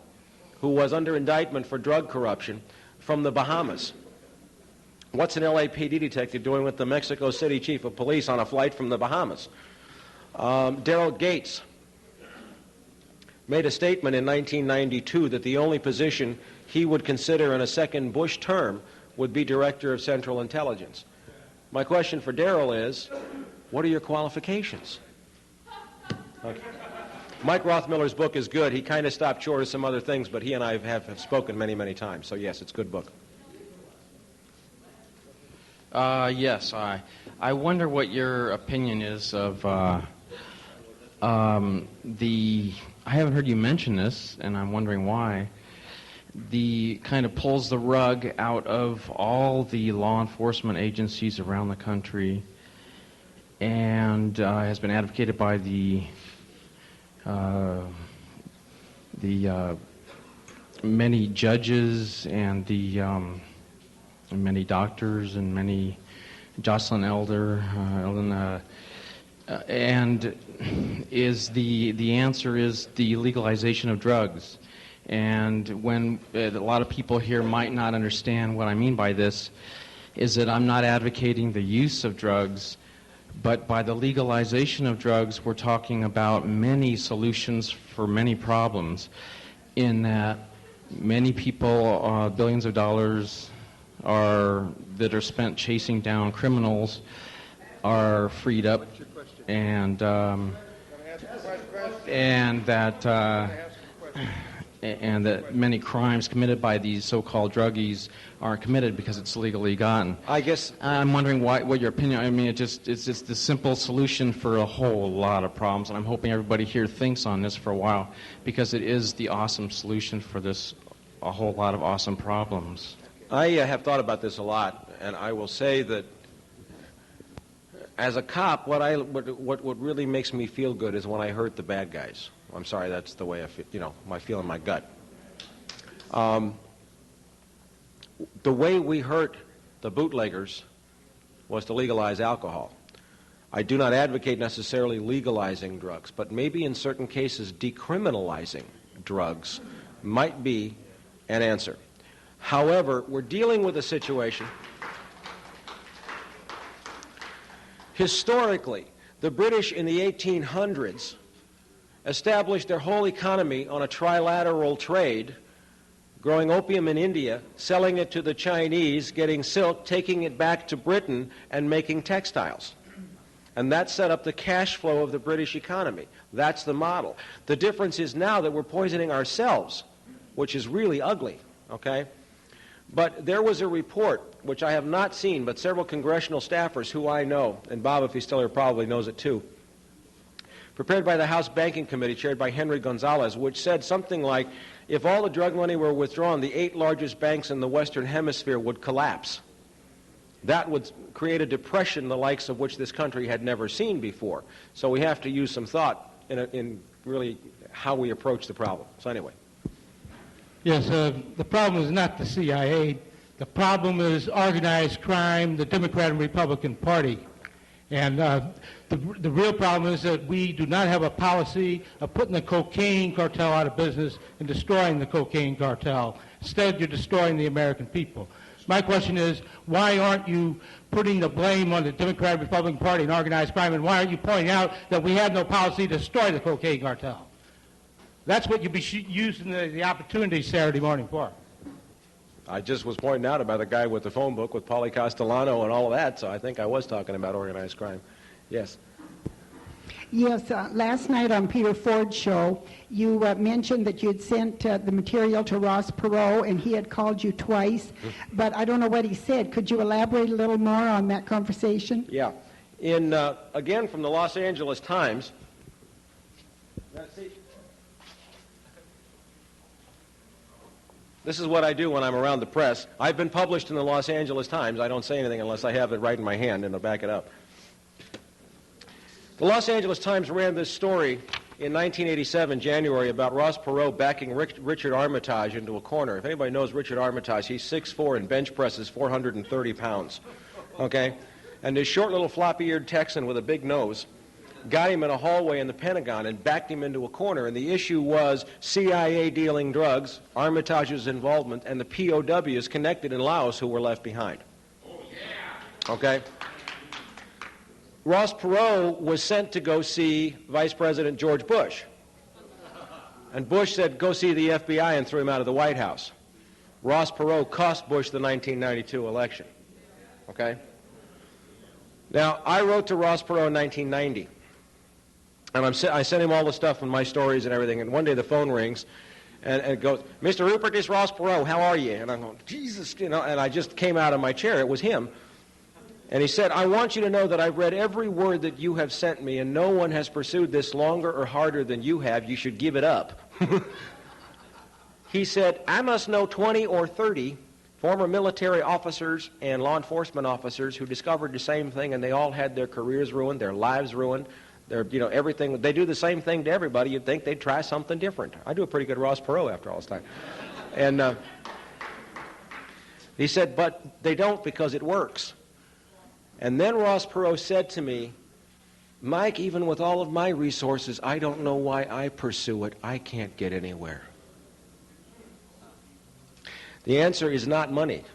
[SPEAKER 2] who was under indictment for drug corruption, from the Bahamas. What's an LAPD detective doing with the Mexico City Chief of Police on a flight from the Bahamas? Daryl Gates made a statement in 1992 that the only position he would consider in a second Bush term would be Director of Central Intelligence. My question for Daryl is, what are your qualifications? Okay. Mike Rothmiller's book is good. He kind of stopped short of some other things, but he and I have spoken many, many times. So, yes, it's a good book.
[SPEAKER 7] Yes, I wonder what your opinion is of I haven't heard you mention this, and I'm wondering why. The kind of pulls the rug out of all the law enforcement agencies around the country, and has been advocated by the many judges and the many doctors and many Jocelyn Elder, and is the answer is the legalization of drugs. And when a lot of people here might not understand what I mean by this, is that I'm not advocating the use of drugs, but by the legalization of drugs, we're talking about many solutions for many problems, in that many people, billions of dollars that are spent chasing down criminals are freed up, and that many crimes committed by these so-called druggies aren't committed because it's legally gotten.
[SPEAKER 2] I guess
[SPEAKER 7] I'm wondering what your opinion. I mean, it's just the simple solution for a whole lot of problems, and I'm hoping everybody here thinks on this for a while, because it is the awesome solution for a whole lot of awesome problems.
[SPEAKER 2] I have thought about this a lot, and I will say that as a cop, what really makes me feel good is when I hurt the bad guys. I'm sorry, that's the way I feel, I feel in my gut. The way we hurt the bootleggers was to legalize alcohol. I do not advocate necessarily legalizing drugs, but maybe in certain cases decriminalizing drugs might be an answer. However, we're dealing with a situation. Historically, the British in the 1800s established their whole economy on a trilateral trade, growing opium in India, selling it to the Chinese, getting silk, taking it back to Britain, and making textiles. And that set up the cash flow of the British economy. That's the model. The difference is now that we're poisoning ourselves, which is really ugly, okay? But there was a report, which I have not seen, but several congressional staffers who I know, and Bob, if he's still here, probably knows it too, prepared by the House Banking Committee, chaired by Henry Gonzalez, which said something like, if all the drug money were withdrawn, the 8 largest banks in the Western Hemisphere would collapse. That would create a depression the likes of which this country had never seen before. So we have to use some thought in really how we approach the problem. So anyway.
[SPEAKER 5] Yes, the problem is not the CIA. The problem is organized crime, the Democrat and Republican Party. And the real problem is that we do not have a policy of putting the cocaine cartel out of business and destroying the cocaine cartel. Instead, you're destroying the American people. My question is, why aren't you putting the blame on the Democratic Republican Party and organized crime, and why aren't you pointing out that we have no policy to destroy the cocaine cartel? That's what you'd be using the opportunity Saturday morning for.
[SPEAKER 2] I just was pointing out about the guy with the phone book with Paulie Castellano and all of that, so I think I was talking about organized crime. Yes.
[SPEAKER 8] Yes, last night on Peter Ford's show, you mentioned that you'd sent the material to Ross Perot, and he had called you twice, but I don't know what he said. Could you elaborate a little more on that conversation?
[SPEAKER 2] Yeah. Again, from the Los Angeles Times. This is what I do when I'm around the press. I've been published in the Los Angeles Times. I don't say anything unless I have it right in my hand, and I'll back it up. The Los Angeles Times ran this story in 1987, January, about Ross Perot backing Richard Armitage into a corner. If anybody knows Richard Armitage, he's 6'4" and bench presses 430 pounds. Okay? And this short little floppy-eared Texan with a big nose got him in a hallway in the Pentagon and backed him into a corner. And the issue was CIA dealing drugs, Armitage's involvement, and the POWs connected in Laos who were left behind. Oh, yeah. Okay? Ross Perot was sent to go see Vice President George Bush. And Bush said, go see the FBI, and threw him out of the White House. Ross Perot cost Bush the 1992 election. Okay? Now, I wrote to Ross Perot in 1990. And I sent him all the stuff and my stories and everything. And one day the phone rings, and it goes, Mr. Ruppert, this is Ross Perot. How are you? And I'm going, Jesus, and I just came out of my chair. It was him. And he said, I want you to know that I've read every word that you have sent me, and no one has pursued this longer or harder than you have. You should give it up. He said, I must know 20 or 30 former military officers and law enforcement officers who discovered the same thing, and they all had their careers ruined, their lives ruined, their, everything. They do the same thing to everybody. You'd think they'd try something different. I do a pretty good Ross Perot after all this time. And he said, but they don't because it works. And then Ross Perot said to me, Mike, even with all of my resources, I don't know why I pursue it. I can't get anywhere. The answer is not money.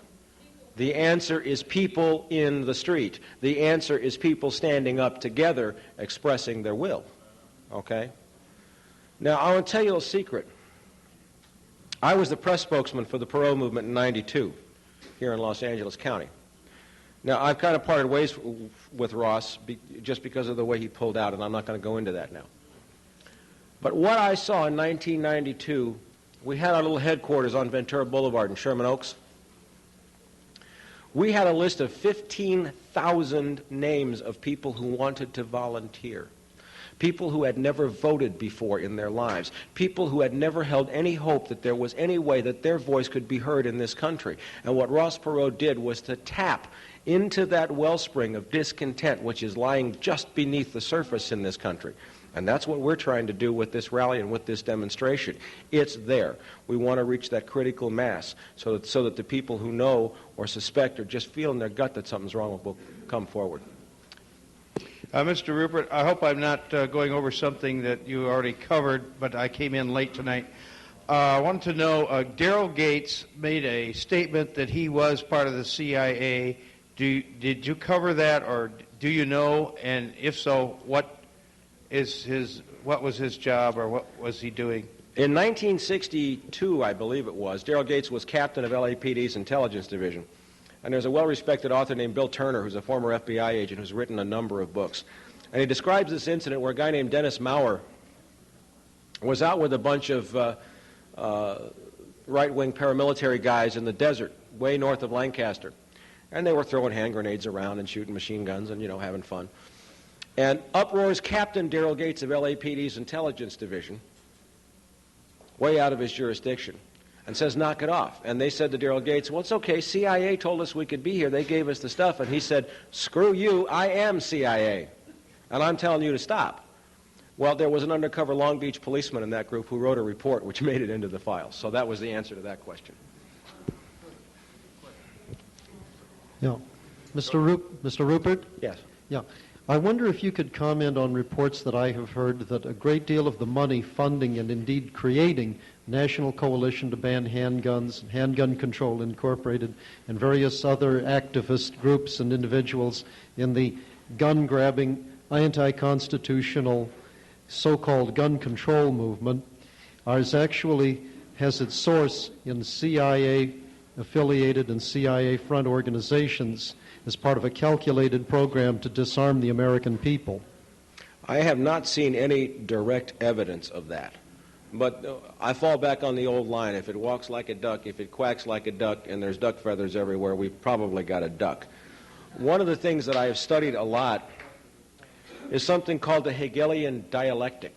[SPEAKER 2] The answer is people in the street. The answer is people standing up together expressing their will. Okay? Now, I want to tell you a secret. I was the press spokesman for the Perot movement in 92 here in Los Angeles County. Now, I've kind of parted ways with Ross just because of the way he pulled out, and I'm not going to go into that now. But what I saw in 1992, we had our little headquarters on Ventura Boulevard in Sherman Oaks. We had a list of 15,000 names of people who wanted to volunteer. People who had never voted before in their lives. People who had never held any hope that there was any way that their voice could be heard in this country. And what Ross Perot did was to tap into that wellspring of discontent which is lying just beneath the surface in this country. And that's what we're trying to do with this rally and with this demonstration. It's there. We want to reach that critical mass so that the people who know or suspect or just feel in their gut that something's wrong will come forward.
[SPEAKER 9] Mr. Ruppert, I hope I'm not going over something that you already covered, but I came in late tonight. I wanted to know, Daryl Gates made a statement that he was part of the CIA. Did you cover that, or do you know? And if so, what was his job, or what was he doing?
[SPEAKER 2] In 1962, I believe it was, Daryl Gates was captain of LAPD's intelligence division. And there's a well-respected author named Bill Turner, who's a former FBI agent, who's written a number of books. And he describes this incident where a guy named Dennis Maurer was out with a bunch of right-wing paramilitary guys in the desert, way north of Lancaster. And they were throwing hand grenades around and shooting machine guns and, having fun. And up roars Captain Daryl Gates of LAPD's intelligence division, way out of his jurisdiction, and says, knock it off. And they said to Daryl Gates, well, it's okay, CIA told us we could be here. They gave us the stuff. And he said, screw you, I am CIA. And I'm telling you to stop. Well, there was an undercover Long Beach policeman in that group who wrote a report which made it into the files. So that was the answer to that question.
[SPEAKER 3] Yeah. Mr. Ruppert?
[SPEAKER 2] Yes.
[SPEAKER 3] Yeah.
[SPEAKER 10] I wonder if you could comment on reports that I have heard that a great deal of the money funding and indeed creating National Coalition to Ban Handguns, Handgun Control Incorporated, and various other activist groups and individuals in the gun-grabbing, anti-constitutional, so-called gun control movement has its source in CIA-affiliated and CIA-front organizations as part of a calculated program to disarm the American people.
[SPEAKER 2] I have not seen any direct evidence of that. But I fall back on the old line. If it walks like a duck, if it quacks like a duck, and there's duck feathers everywhere, we've probably got a duck. One of the things that I have studied a lot is something called the Hegelian dialectic,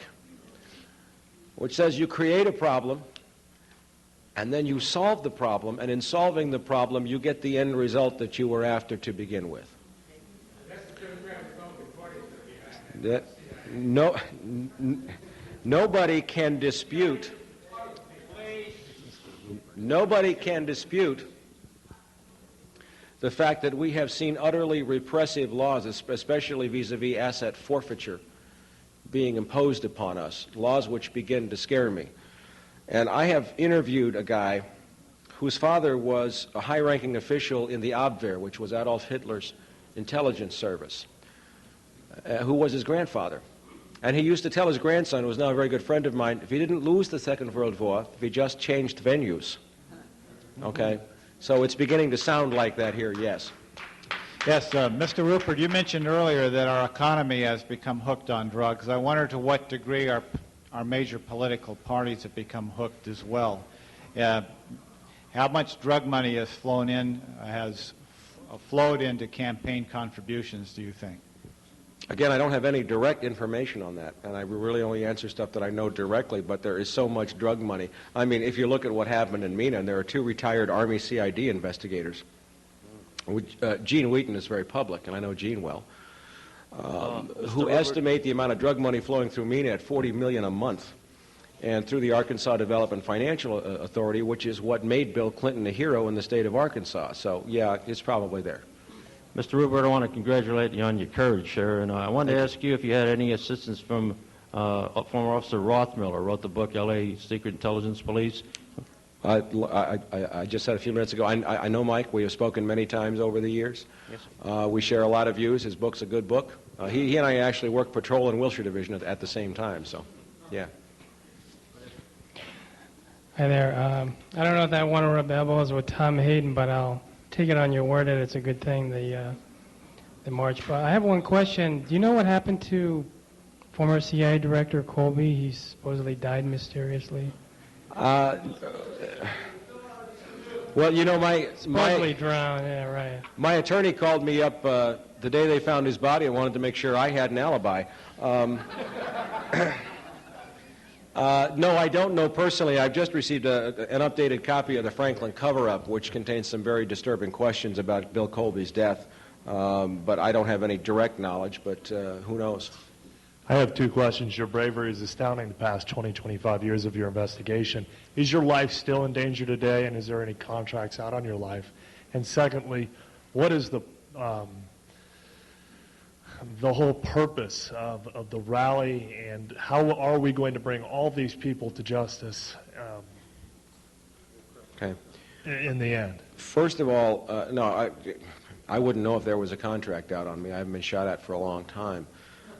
[SPEAKER 2] which says you create a problem, and then you solve the problem, and in solving the problem, you get the end result that you were after to begin with. Nobody can dispute the fact that we have seen utterly repressive laws, especially vis-a-vis asset forfeiture, being imposed upon us, laws which begin to scare me. And I have interviewed a guy whose father was a high-ranking official in the Abwehr, which was Adolf Hitler's intelligence service, who was his grandfather. And he used to tell his grandson, who was now a very good friend of mine, if he didn't lose the Second World War, if he just changed venues. Okay? So it's beginning to sound like that here, yes.
[SPEAKER 11] Yes, Mr. Ruppert, you mentioned earlier that our economy has become hooked on drugs. I wonder to what degree our major political parties have become hooked as well. How much drug money has flowed into campaign contributions, do you think?
[SPEAKER 2] Again, I don't have any direct information on that, and I really only answer stuff that I know directly, but there is so much drug money. I mean, if you look at what happened in Mina, and there are 2 retired Army CID investigators. Gene Wheaton is very public, and I know Gene well, who estimate the amount of drug money flowing through Mina at $40 million a month, and through the Arkansas Development Financial Authority, which is what made Bill Clinton a hero in the state of Arkansas. So, yeah, it's probably there.
[SPEAKER 12] Mr. Ruppert, I want to congratulate you on your courage, sir, and I wanted to ask you if you had any assistance from former Officer Rothmiller, wrote the book L.A. Secret Intelligence Police.
[SPEAKER 2] I just said a few minutes ago, I know Mike. We have spoken many times over the years. Yes. We share a lot of views. His book's a good book. He and I actually worked patrol in Wilshire Division at the same time, so, yeah.
[SPEAKER 13] Hi there. I don't know if I want to rub elbows with Tom Hayden, but I'll take it on your word that it's a good thing, the march. But I have one question. Do you know what happened to former CIA Director Colby? He supposedly died mysteriously.
[SPEAKER 2] Well, you know,
[SPEAKER 13] supposedly drowned. Yeah, right.
[SPEAKER 2] My attorney called me up the day they found his body and wanted to make sure I had an alibi. No, I don't know personally. I've just received an updated copy of the Franklin cover-up, which contains some very disturbing questions about Bill Colby's death. But I don't have any direct knowledge, but who knows?
[SPEAKER 14] I have 2 questions. Your bravery is astounding the past 20, 25 years of your investigation. Is your life still in danger today, and is there any contracts out on your life? And secondly, what is the whole purpose of the rally, and how are we going to bring all these people to justice in the end?
[SPEAKER 2] First of all, no, I wouldn't know if there was a contract out on me. I haven't been shot at for a long time.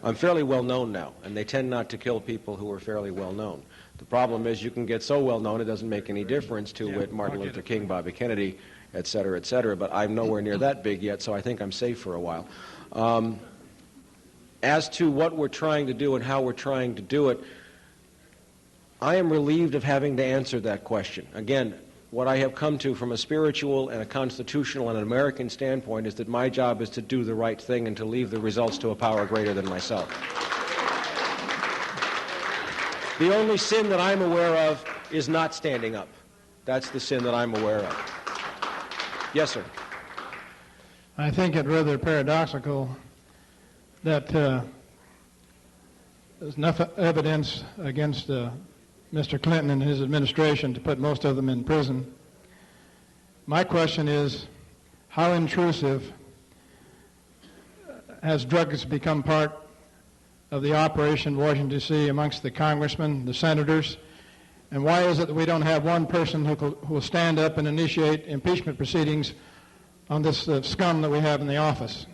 [SPEAKER 2] I'm fairly well known now, and they tend not to kill people who are fairly well known. The problem is you can get so well known it doesn't make any difference to Martin Luther King, Bobby Kennedy, et cetera, but I'm nowhere near that big yet, so I think I'm safe for a while. As to what we're trying to do and how we're trying to do it, I am relieved of having to answer that question. Again, what I have come to from a spiritual and a constitutional and an American standpoint is that my job is to do the right thing and to leave the results to a power greater than myself. The only sin that I'm aware of is not standing up. That's the sin that I'm aware of. Yes, sir.
[SPEAKER 15] I think it rather paradoxical that there's enough evidence against Mr. Clinton and his administration to put most of them in prison. My question is, how intrusive has drugs become part of the operation in Washington, D.C. amongst the congressmen, the senators? And why is it that we don't have one person who will stand up and initiate impeachment proceedings on this scum that we have in the office?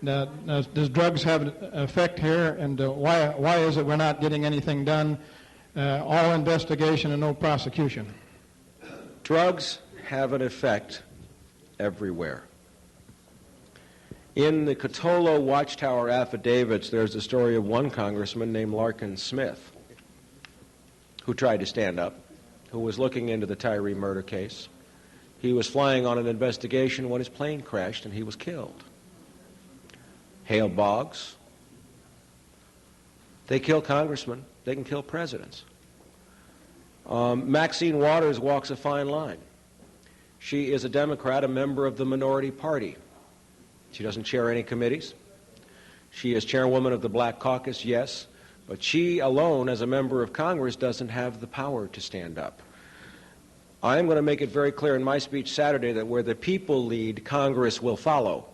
[SPEAKER 15] Now, does drugs have an effect here, and why is it we're not getting anything done? All investigation and no prosecution.
[SPEAKER 2] Drugs have an effect everywhere. In the Cotolo Watchtower affidavits, there's the story of one congressman named Larkin Smith who tried to stand up, who was looking into the Tyree murder case. He was flying on an investigation when his plane crashed and he was killed. Hale Boggs. They kill congressmen. They can kill presidents. Maxine Waters walks a fine line. She is a Democrat, a member of the minority party. She doesn't chair any committees. She is chairwoman of the Black Caucus, yes, but she alone, as a member of Congress, doesn't have the power to stand up. I am going to make it very clear in my speech Saturday that where the people lead, Congress will follow.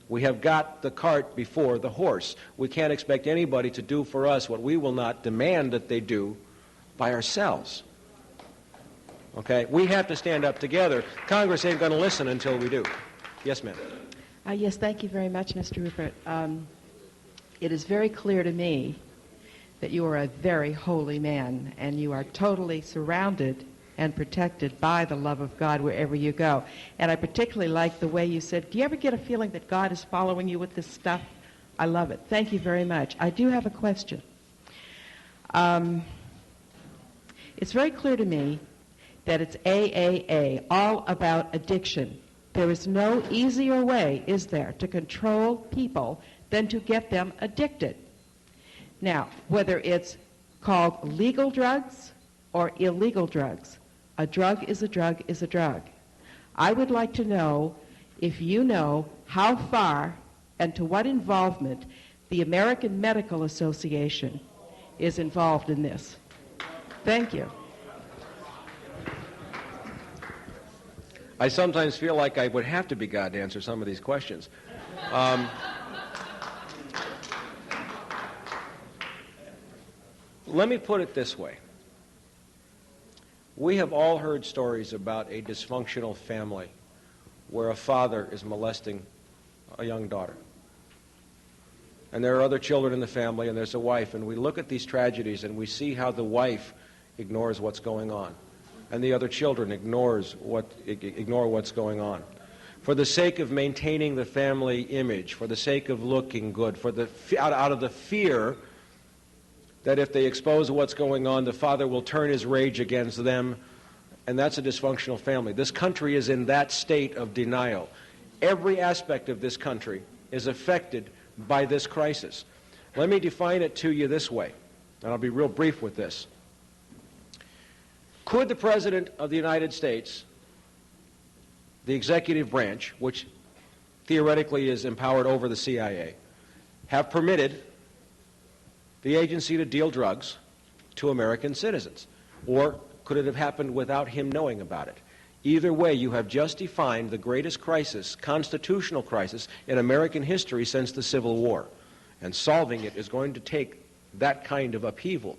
[SPEAKER 2] We have got the cart before the horse. We can't expect anybody to do for us what we will not demand that they do by ourselves. Okay? We have to stand up together. Congress ain't going to listen until we do. Yes, ma'am.
[SPEAKER 16] Yes, thank you very much, Mr. Ruppert. It is very clear to me that you are a very holy man, and you are totally surrounded and protected by the love of God wherever you go. And I particularly like the way you said, do you ever get a feeling that God is following you with this stuff? I love it. Thank you very much. I do have a question. It's very clear to me that it's AAA, all about addiction. There is no easier way, is there, to control people than to get them addicted. Now, whether it's called legal drugs or illegal drugs, a drug is a drug is a drug. I would like to know if you know how far and to what involvement the American Medical Association is involved in this. Thank you.
[SPEAKER 2] I sometimes feel like I would have to be God to answer some of these questions. Let me put it this way. We have all heard stories about a dysfunctional family where a father is molesting a young daughter. And there are other children in the family, and there's a wife, and we look at these tragedies and we see how the wife ignores what's going on, and the other children ignore what's going on. For the sake of maintaining the family image, for the sake of looking good, out of the fear that if they expose what's going on, the father will turn his rage against them, and that's a dysfunctional family. This country is in that state of denial. Every aspect of this country is affected by this crisis. Let me define it to you this way, and I'll be real brief with this. Could the President of the United States, the executive branch, which theoretically is empowered over the CIA, have permitted the agency to deal drugs to American citizens? Or could it have happened without him knowing about it? Either way, you have just defined the greatest crisis, constitutional crisis, in American history since the Civil War. And solving it is going to take that kind of upheaval.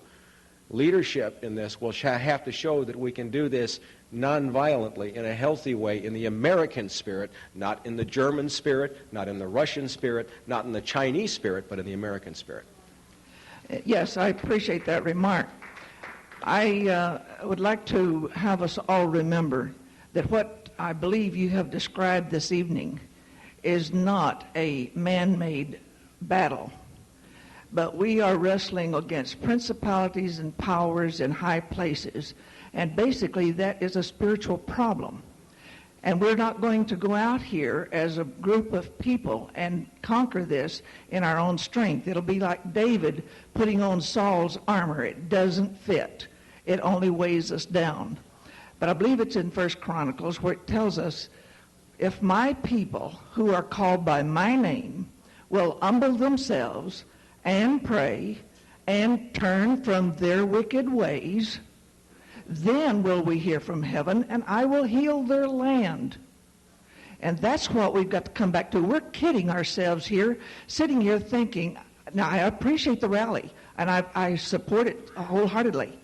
[SPEAKER 2] Leadership in this will have to show that we can do this nonviolently, in a healthy way, in the American spirit, not in the German spirit, not in the Russian spirit, not in the Chinese spirit, but in the American spirit.
[SPEAKER 17] Yes, I appreciate that remark. I would like to have us all remember that what I believe you have described this evening is not a man-made battle, but we are wrestling against principalities and powers in high places, and basically that is a spiritual problem. And we're not going to go out here as a group of people and conquer this in our own strength. It'll be like David putting on Saul's armor. It doesn't fit. It only weighs us down. But I believe it's in 1 Chronicles where it tells us, if my people who are called by my name will humble themselves and pray and turn from their wicked ways, then will we hear from heaven, and I will heal their land. And that's what we've got to come back to. We're kidding ourselves here, sitting here thinking, now I appreciate the rally, and I support it wholeheartedly.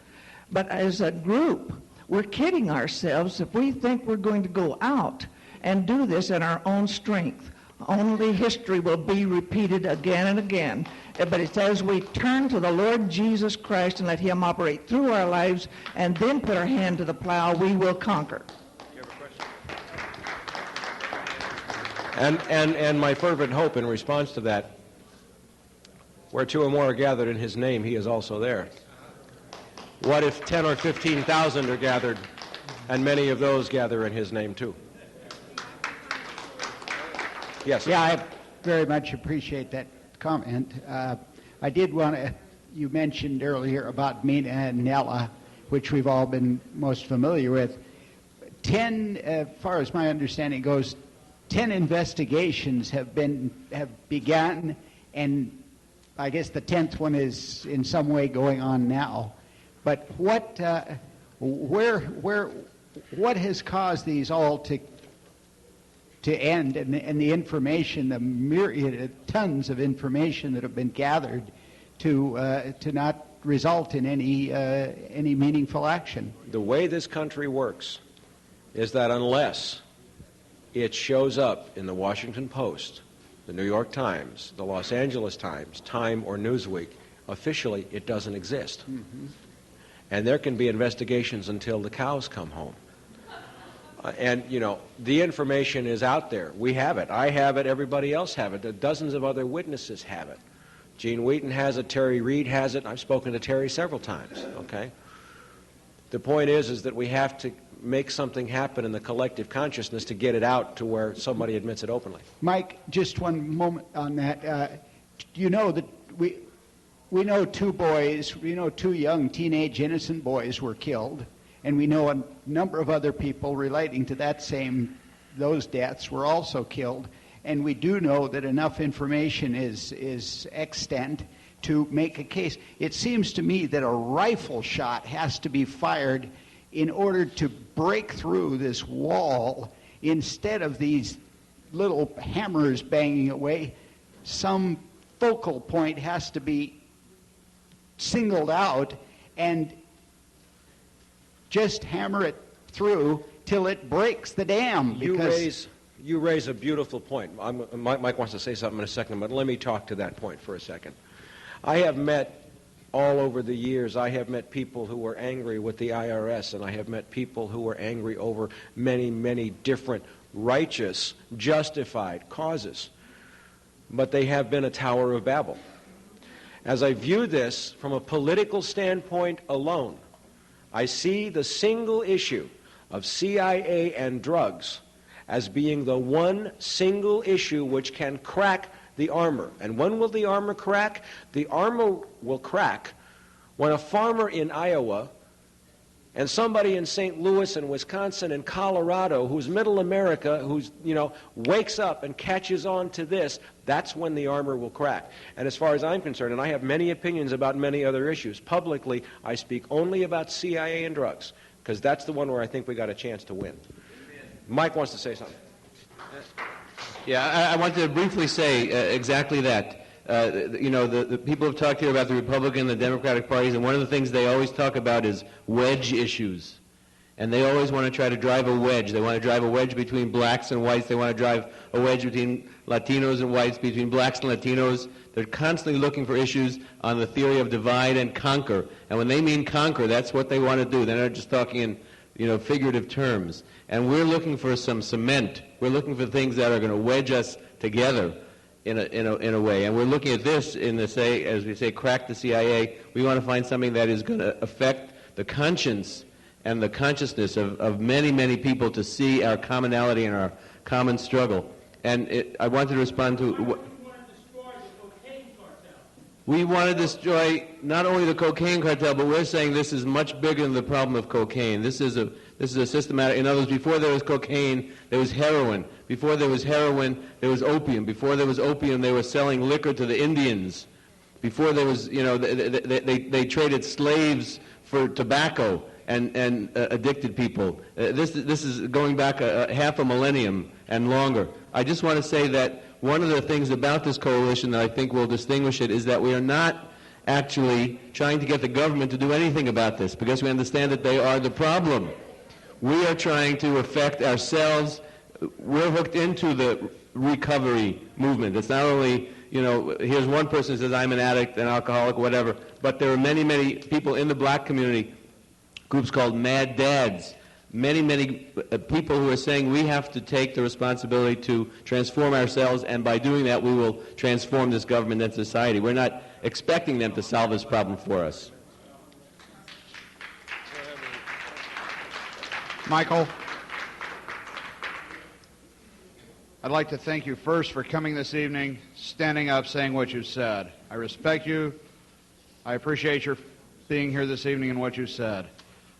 [SPEAKER 17] But as a group, we're kidding ourselves if we think we're going to go out and do this in our own strength. Only history will be repeated again and again. But it's as we turn to the Lord Jesus Christ and let him operate through our lives and then put our hand to the plow, we will conquer.
[SPEAKER 2] And my fervent hope in response to that, where two or more are gathered in his name, he is also there. What if 10 or 15,000 are gathered, and many of those gather in his name too? Yes.
[SPEAKER 18] Yeah, I very much appreciate that comment. I did want to, you mentioned earlier about Mina and Nella, which we've all been most familiar with. 10, as far as my understanding goes, 10 investigations have begun, and I guess the 10th one is in some way going on now. But what has caused these all to end, and the information, the myriad, tons of information that have been gathered to not result in any meaningful action?
[SPEAKER 2] The way this country works is that unless it shows up in the Washington Post, the New York Times, the Los Angeles Times, Time, or Newsweek, officially it doesn't exist.
[SPEAKER 18] Mm-hmm.
[SPEAKER 2] And there can be investigations until the cows come home. And, you know, the information is out there. We have it. I have it. Everybody else have it. Dozens of other witnesses have it. Gene Wheaton has it. Terry Reid has it. I've spoken to Terry several times, okay? The point is that we have to make something happen in the collective consciousness to get it out to where somebody admits it openly.
[SPEAKER 18] Mike, just one moment on that. You know that we know two young teenage innocent boys were killed, and we know a number of other people relating to those deaths were also killed, and we do know that enough information is extant to make a case. It seems to me that a rifle shot has to be fired in order to break through this wall. Instead of these little hammers banging away, some focal point has to be singled out and just hammer it through till it breaks the dam.
[SPEAKER 2] You raise a beautiful point. Mike wants to say something in a second, but let me talk to that point for a second. I have met all over the years, I have met people who were angry with the IRS, and I have met people who were angry over many, many different righteous, justified causes. But they have been a Tower of Babel. As I view this from a political standpoint alone, I see the single issue of CIA and drugs as being the one single issue which can crack the armor. And when will the armor crack? The armor will crack when a farmer in Iowa and somebody in St. Louis and Wisconsin and Colorado, who's middle America, who's, wakes up and catches on to this, that's when the armor will crack. And as far as I'm concerned, and I have many opinions about many other issues, publicly I speak only about CIA and drugs, because that's the one where I think we got a chance to win. Mike wants to say something.
[SPEAKER 4] Yeah, I wanted to briefly say exactly that. The people have talked here about the Republican and the Democratic parties, and one of the things they always talk about is wedge issues. And they always want to try to drive a wedge. They want to drive a wedge between blacks and whites. They want to drive a wedge between Latinos and whites, between blacks and Latinos. They're constantly looking for issues on the theory of divide and conquer. And when they mean conquer, that's what they want to do. They're not just talking in figurative terms. And we're looking for some cement. We're looking for things that are going to wedge us together in a way. And we're looking at this as we say, crack the CIA. We want to find something that is going to affect the conscience and the consciousness of many, many people to see our commonality and our common struggle. And I wanted to respond to... We want to destroy not only the cocaine cartel, but we're saying this is much bigger than the problem of cocaine. This is a systematic. In other words, before there was cocaine, there was heroin. Before there was heroin, there was opium. Before there was opium, they were selling liquor to the Indians. Before there was, they traded slaves for tobacco. and addicted people. This is going back half a millennium and longer. I just want to say that one of the things about this coalition that I think will distinguish it is that we are not actually trying to get the government to do anything about this, because we understand that they are the problem. We are trying to affect ourselves. We're hooked into the recovery movement. It's not only, here's one person who says, I'm an addict, an alcoholic, whatever, but there are many, many people in the black community, groups called Mad Dads, many people who are saying we have to take the responsibility to transform ourselves, and by doing that we will transform this government and society. We're not expecting them to solve this problem for us.
[SPEAKER 9] Michael, I'd like to thank you first for coming this evening, standing up, saying what you said. I respect you. I appreciate your being here this evening and what you said.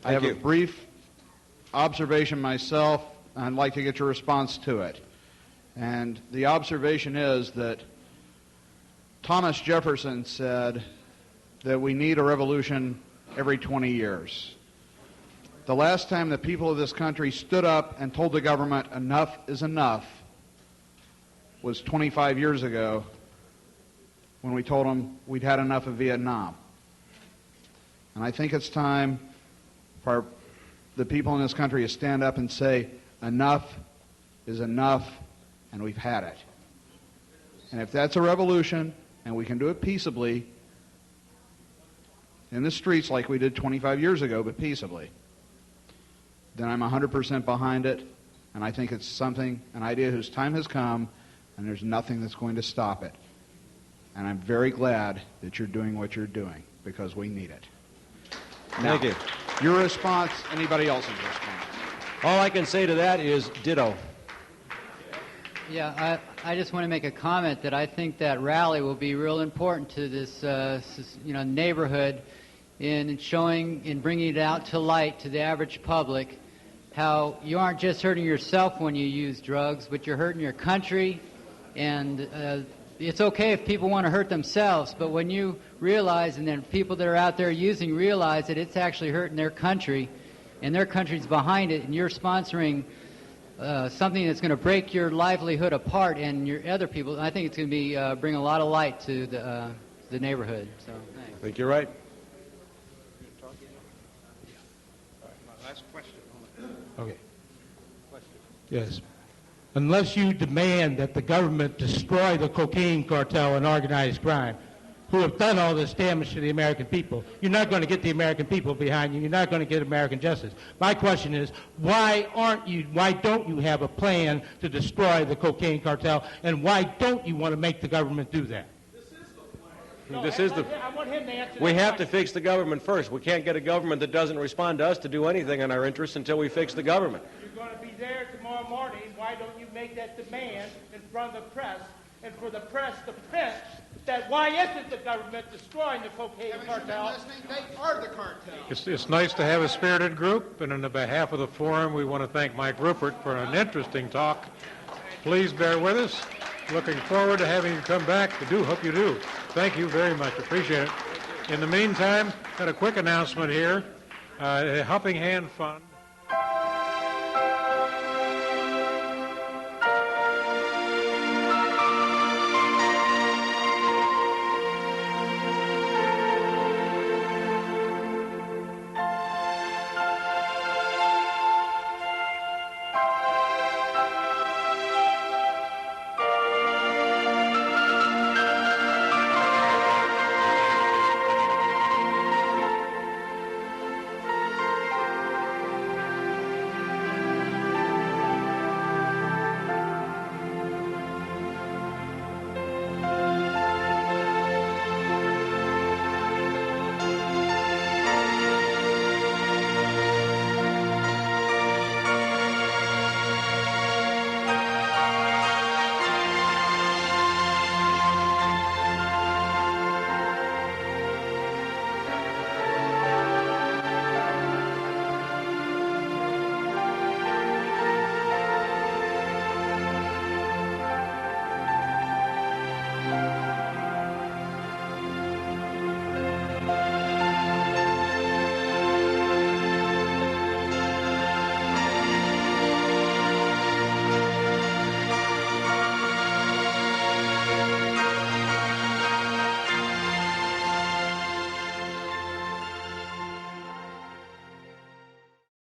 [SPEAKER 9] I have a brief observation myself, and I'd like to get your response to it. And the observation is that Thomas Jefferson said that we need a revolution every 20 years. The last time the people of this country stood up and told the government enough is enough was 25 years ago, when we told them we'd had enough of Vietnam. And I think it's time for the people in this country to stand up and say, enough is enough, and we've had it. And if that's a revolution, and we can do it peaceably, in the streets like we did 25 years ago, but peaceably, then I'm 100% behind it, and I think it's something, an idea whose time has come, and there's nothing that's going to stop it. And I'm very glad that you're doing what you're doing, because we need it. Now,
[SPEAKER 2] Thank you.
[SPEAKER 9] Your response, anybody else's response?
[SPEAKER 2] All I can say to that is ditto.
[SPEAKER 19] Yeah, I just want to make a comment that I think that rally will be real important to this, neighborhood in showing and bringing it out to light to the average public how you aren't just hurting yourself when you use drugs, but you're hurting your country. And it's okay if people want to hurt themselves, but when you realize, and then people that are out there using realize that it's actually hurting their country, and their country's behind it, and you're sponsoring something that's going to break your livelihood apart and your other people, I think it's going to be bring a lot of light to the neighborhood. So, thanks.
[SPEAKER 2] I think you're right.
[SPEAKER 9] Last question.
[SPEAKER 5] Okay. Yes. Unless you demand that the government destroy the cocaine cartel and organized crime, who have done all this damage to the American people, you're not going to get the American people behind you. You're not going to get American justice. My question is, why don't you have a plan to destroy the cocaine cartel, and why don't you want to make the government do that?
[SPEAKER 2] I want him to answer. We have to fix the government first. We can't get a government that doesn't respond to us to do anything in our interests until we fix the government.
[SPEAKER 5] You're going to be there tomorrow morning. Why don't you make that demand in front of the press, and for the press to print that why isn't the government destroying the cocaine cartel?
[SPEAKER 3] They are the cartel.
[SPEAKER 1] It's nice to have a spirited group, and on behalf of the forum, we want to thank Mike Ruppert for an interesting talk. Please bear with us. Looking forward to having you come back. I do hope you do. Thank you very much. Appreciate it. In the meantime, got a quick announcement here. The Helping Hand Fund